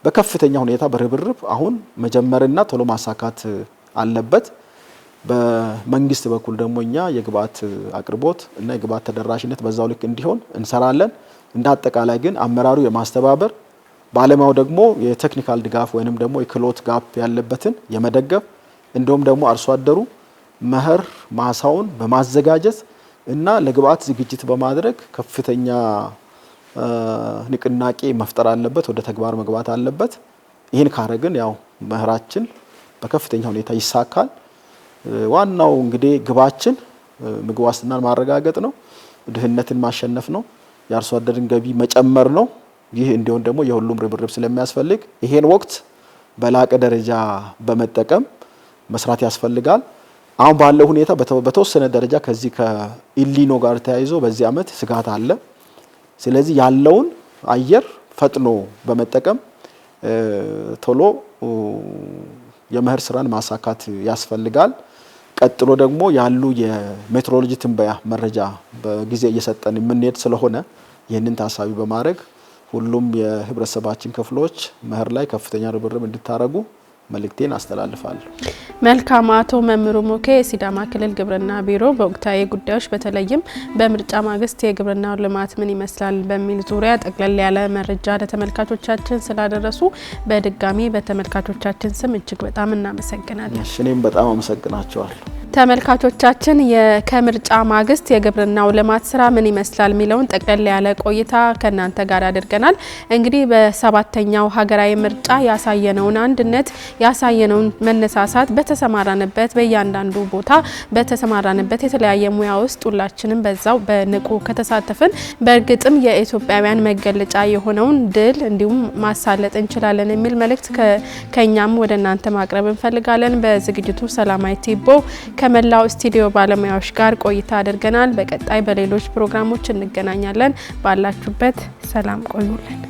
በከፍተኛ ሁኔታ በርብርብ አሁን መጀመርና ቶሎ ማሳካት አለበት። በመንግስት በኩል ደግሞ እኛ የግብአት አቅርቦት እና የግብአት ተደራሽነት በዛው ልክ እንዲሆን እንሰራለን። እንደ አጠቃላይ ግን አመራሩ የማስተባበር ባለሙያው ደግሞ የቴክኒካል ድጋፍ ወይንም ደግሞ የክህሎት ጋፕ ያለበትን የመደገፍ እንዲሁም ደግሞ አርሶ አደሩ መኸር ማሳውን በማዘጋጀት እና ለግብአት ዝግጅት በማድረግ ከፍተኛ ንቅናቄ መፍጠር አለበት፣ ወደ ተግባር መግባት አለበት። ይህን ካረግን ያው መኸራችን በከፍተኛ ሁኔታ ይሳካል። ዋናው እንግዲህ ግባችን ምግብ ዋስትናን ማረጋገጥ ነው፣ ድህነትን ማሸነፍ ነው፣ የአርሶ አደርን ገቢ መጨመር ነው። ይህ እንዲሆን ደግሞ የሁሉም ርብርብ ስለሚያስፈልግ ይሄን ወቅት በላቀ ደረጃ በመጠቀም መስራት ያስፈልጋል። አሁን ባለው ሁኔታ በተወሰነ ደረጃ ከዚህ ከኢሊኖ ጋር ተያይዞ በዚህ ዓመት ስጋት አለ። ስለዚህ ያለውን አየር ፈጥኖ በመጠቀም ቶሎ የመኸር ስራን ማሳካት ያስፈልጋል። ቀጥሎ ደግሞ ያሉ የሜትሮሎጂ ትንበያ መረጃ በጊዜ እየሰጠን የምንሄድ ስለሆነ ይህንን ታሳቢ በማድረግ ሁሉም የህብረተሰባችን ክፍሎች መኸር ላይ ከፍተኛ ርብርብ እንድታረጉ መልእክቴን አስተላልፋለሁ። መልካም። አቶ መምሩ ሞኬ የሲዳማ ክልል ግብርና ቢሮ በወቅታዊ ጉዳዮች በተለይም በምርጫ ማግስት የግብርናው ልማት ምን ይመስላል በሚል ዙሪያ ጠቅለል ያለ መረጃ ለተመልካቾቻችን ስላደረሱ በድጋሚ በተመልካቾቻችን ስም እጅግ በጣም እናመሰግናለን። እኔም በጣም አመሰግናቸዋለሁ። ተመልካቾቻችን ከምርጫ ማግስት የግብርናው ልማት ስራ ምን ይመስላል ሚለውን ጠቅለል ያለ ቆይታ ከናንተ ጋር አድርገናል። እንግዲህ በሰባተኛው ሀገራዊ ምርጫ ያሳየነውን አንድነት ያሳየነውን መነሳሳት በተሰማራንበት በእያንዳንዱ ቦታ በተሰማራንበት የተለያየ ሙያ ውስጥ ሁላችንም በዛው በንቁ ከተሳተፍን በእርግጥም የኢትዮጵያውያን መገለጫ የሆነውን ድል እንዲሁም ማሳለጥ እንችላለን የሚል መልእክት ከኛም ወደ እናንተ ማቅረብ እንፈልጋለን። በዝግጅቱ ሰላማዊ ቲቦ ከመላው ስቱዲዮ ባለሙያዎች ጋር ቆይታ አድርገናል። በቀጣይ በሌሎች ፕሮግራሞች እንገናኛለን። ባላችሁበት ሰላም ቆዩልን።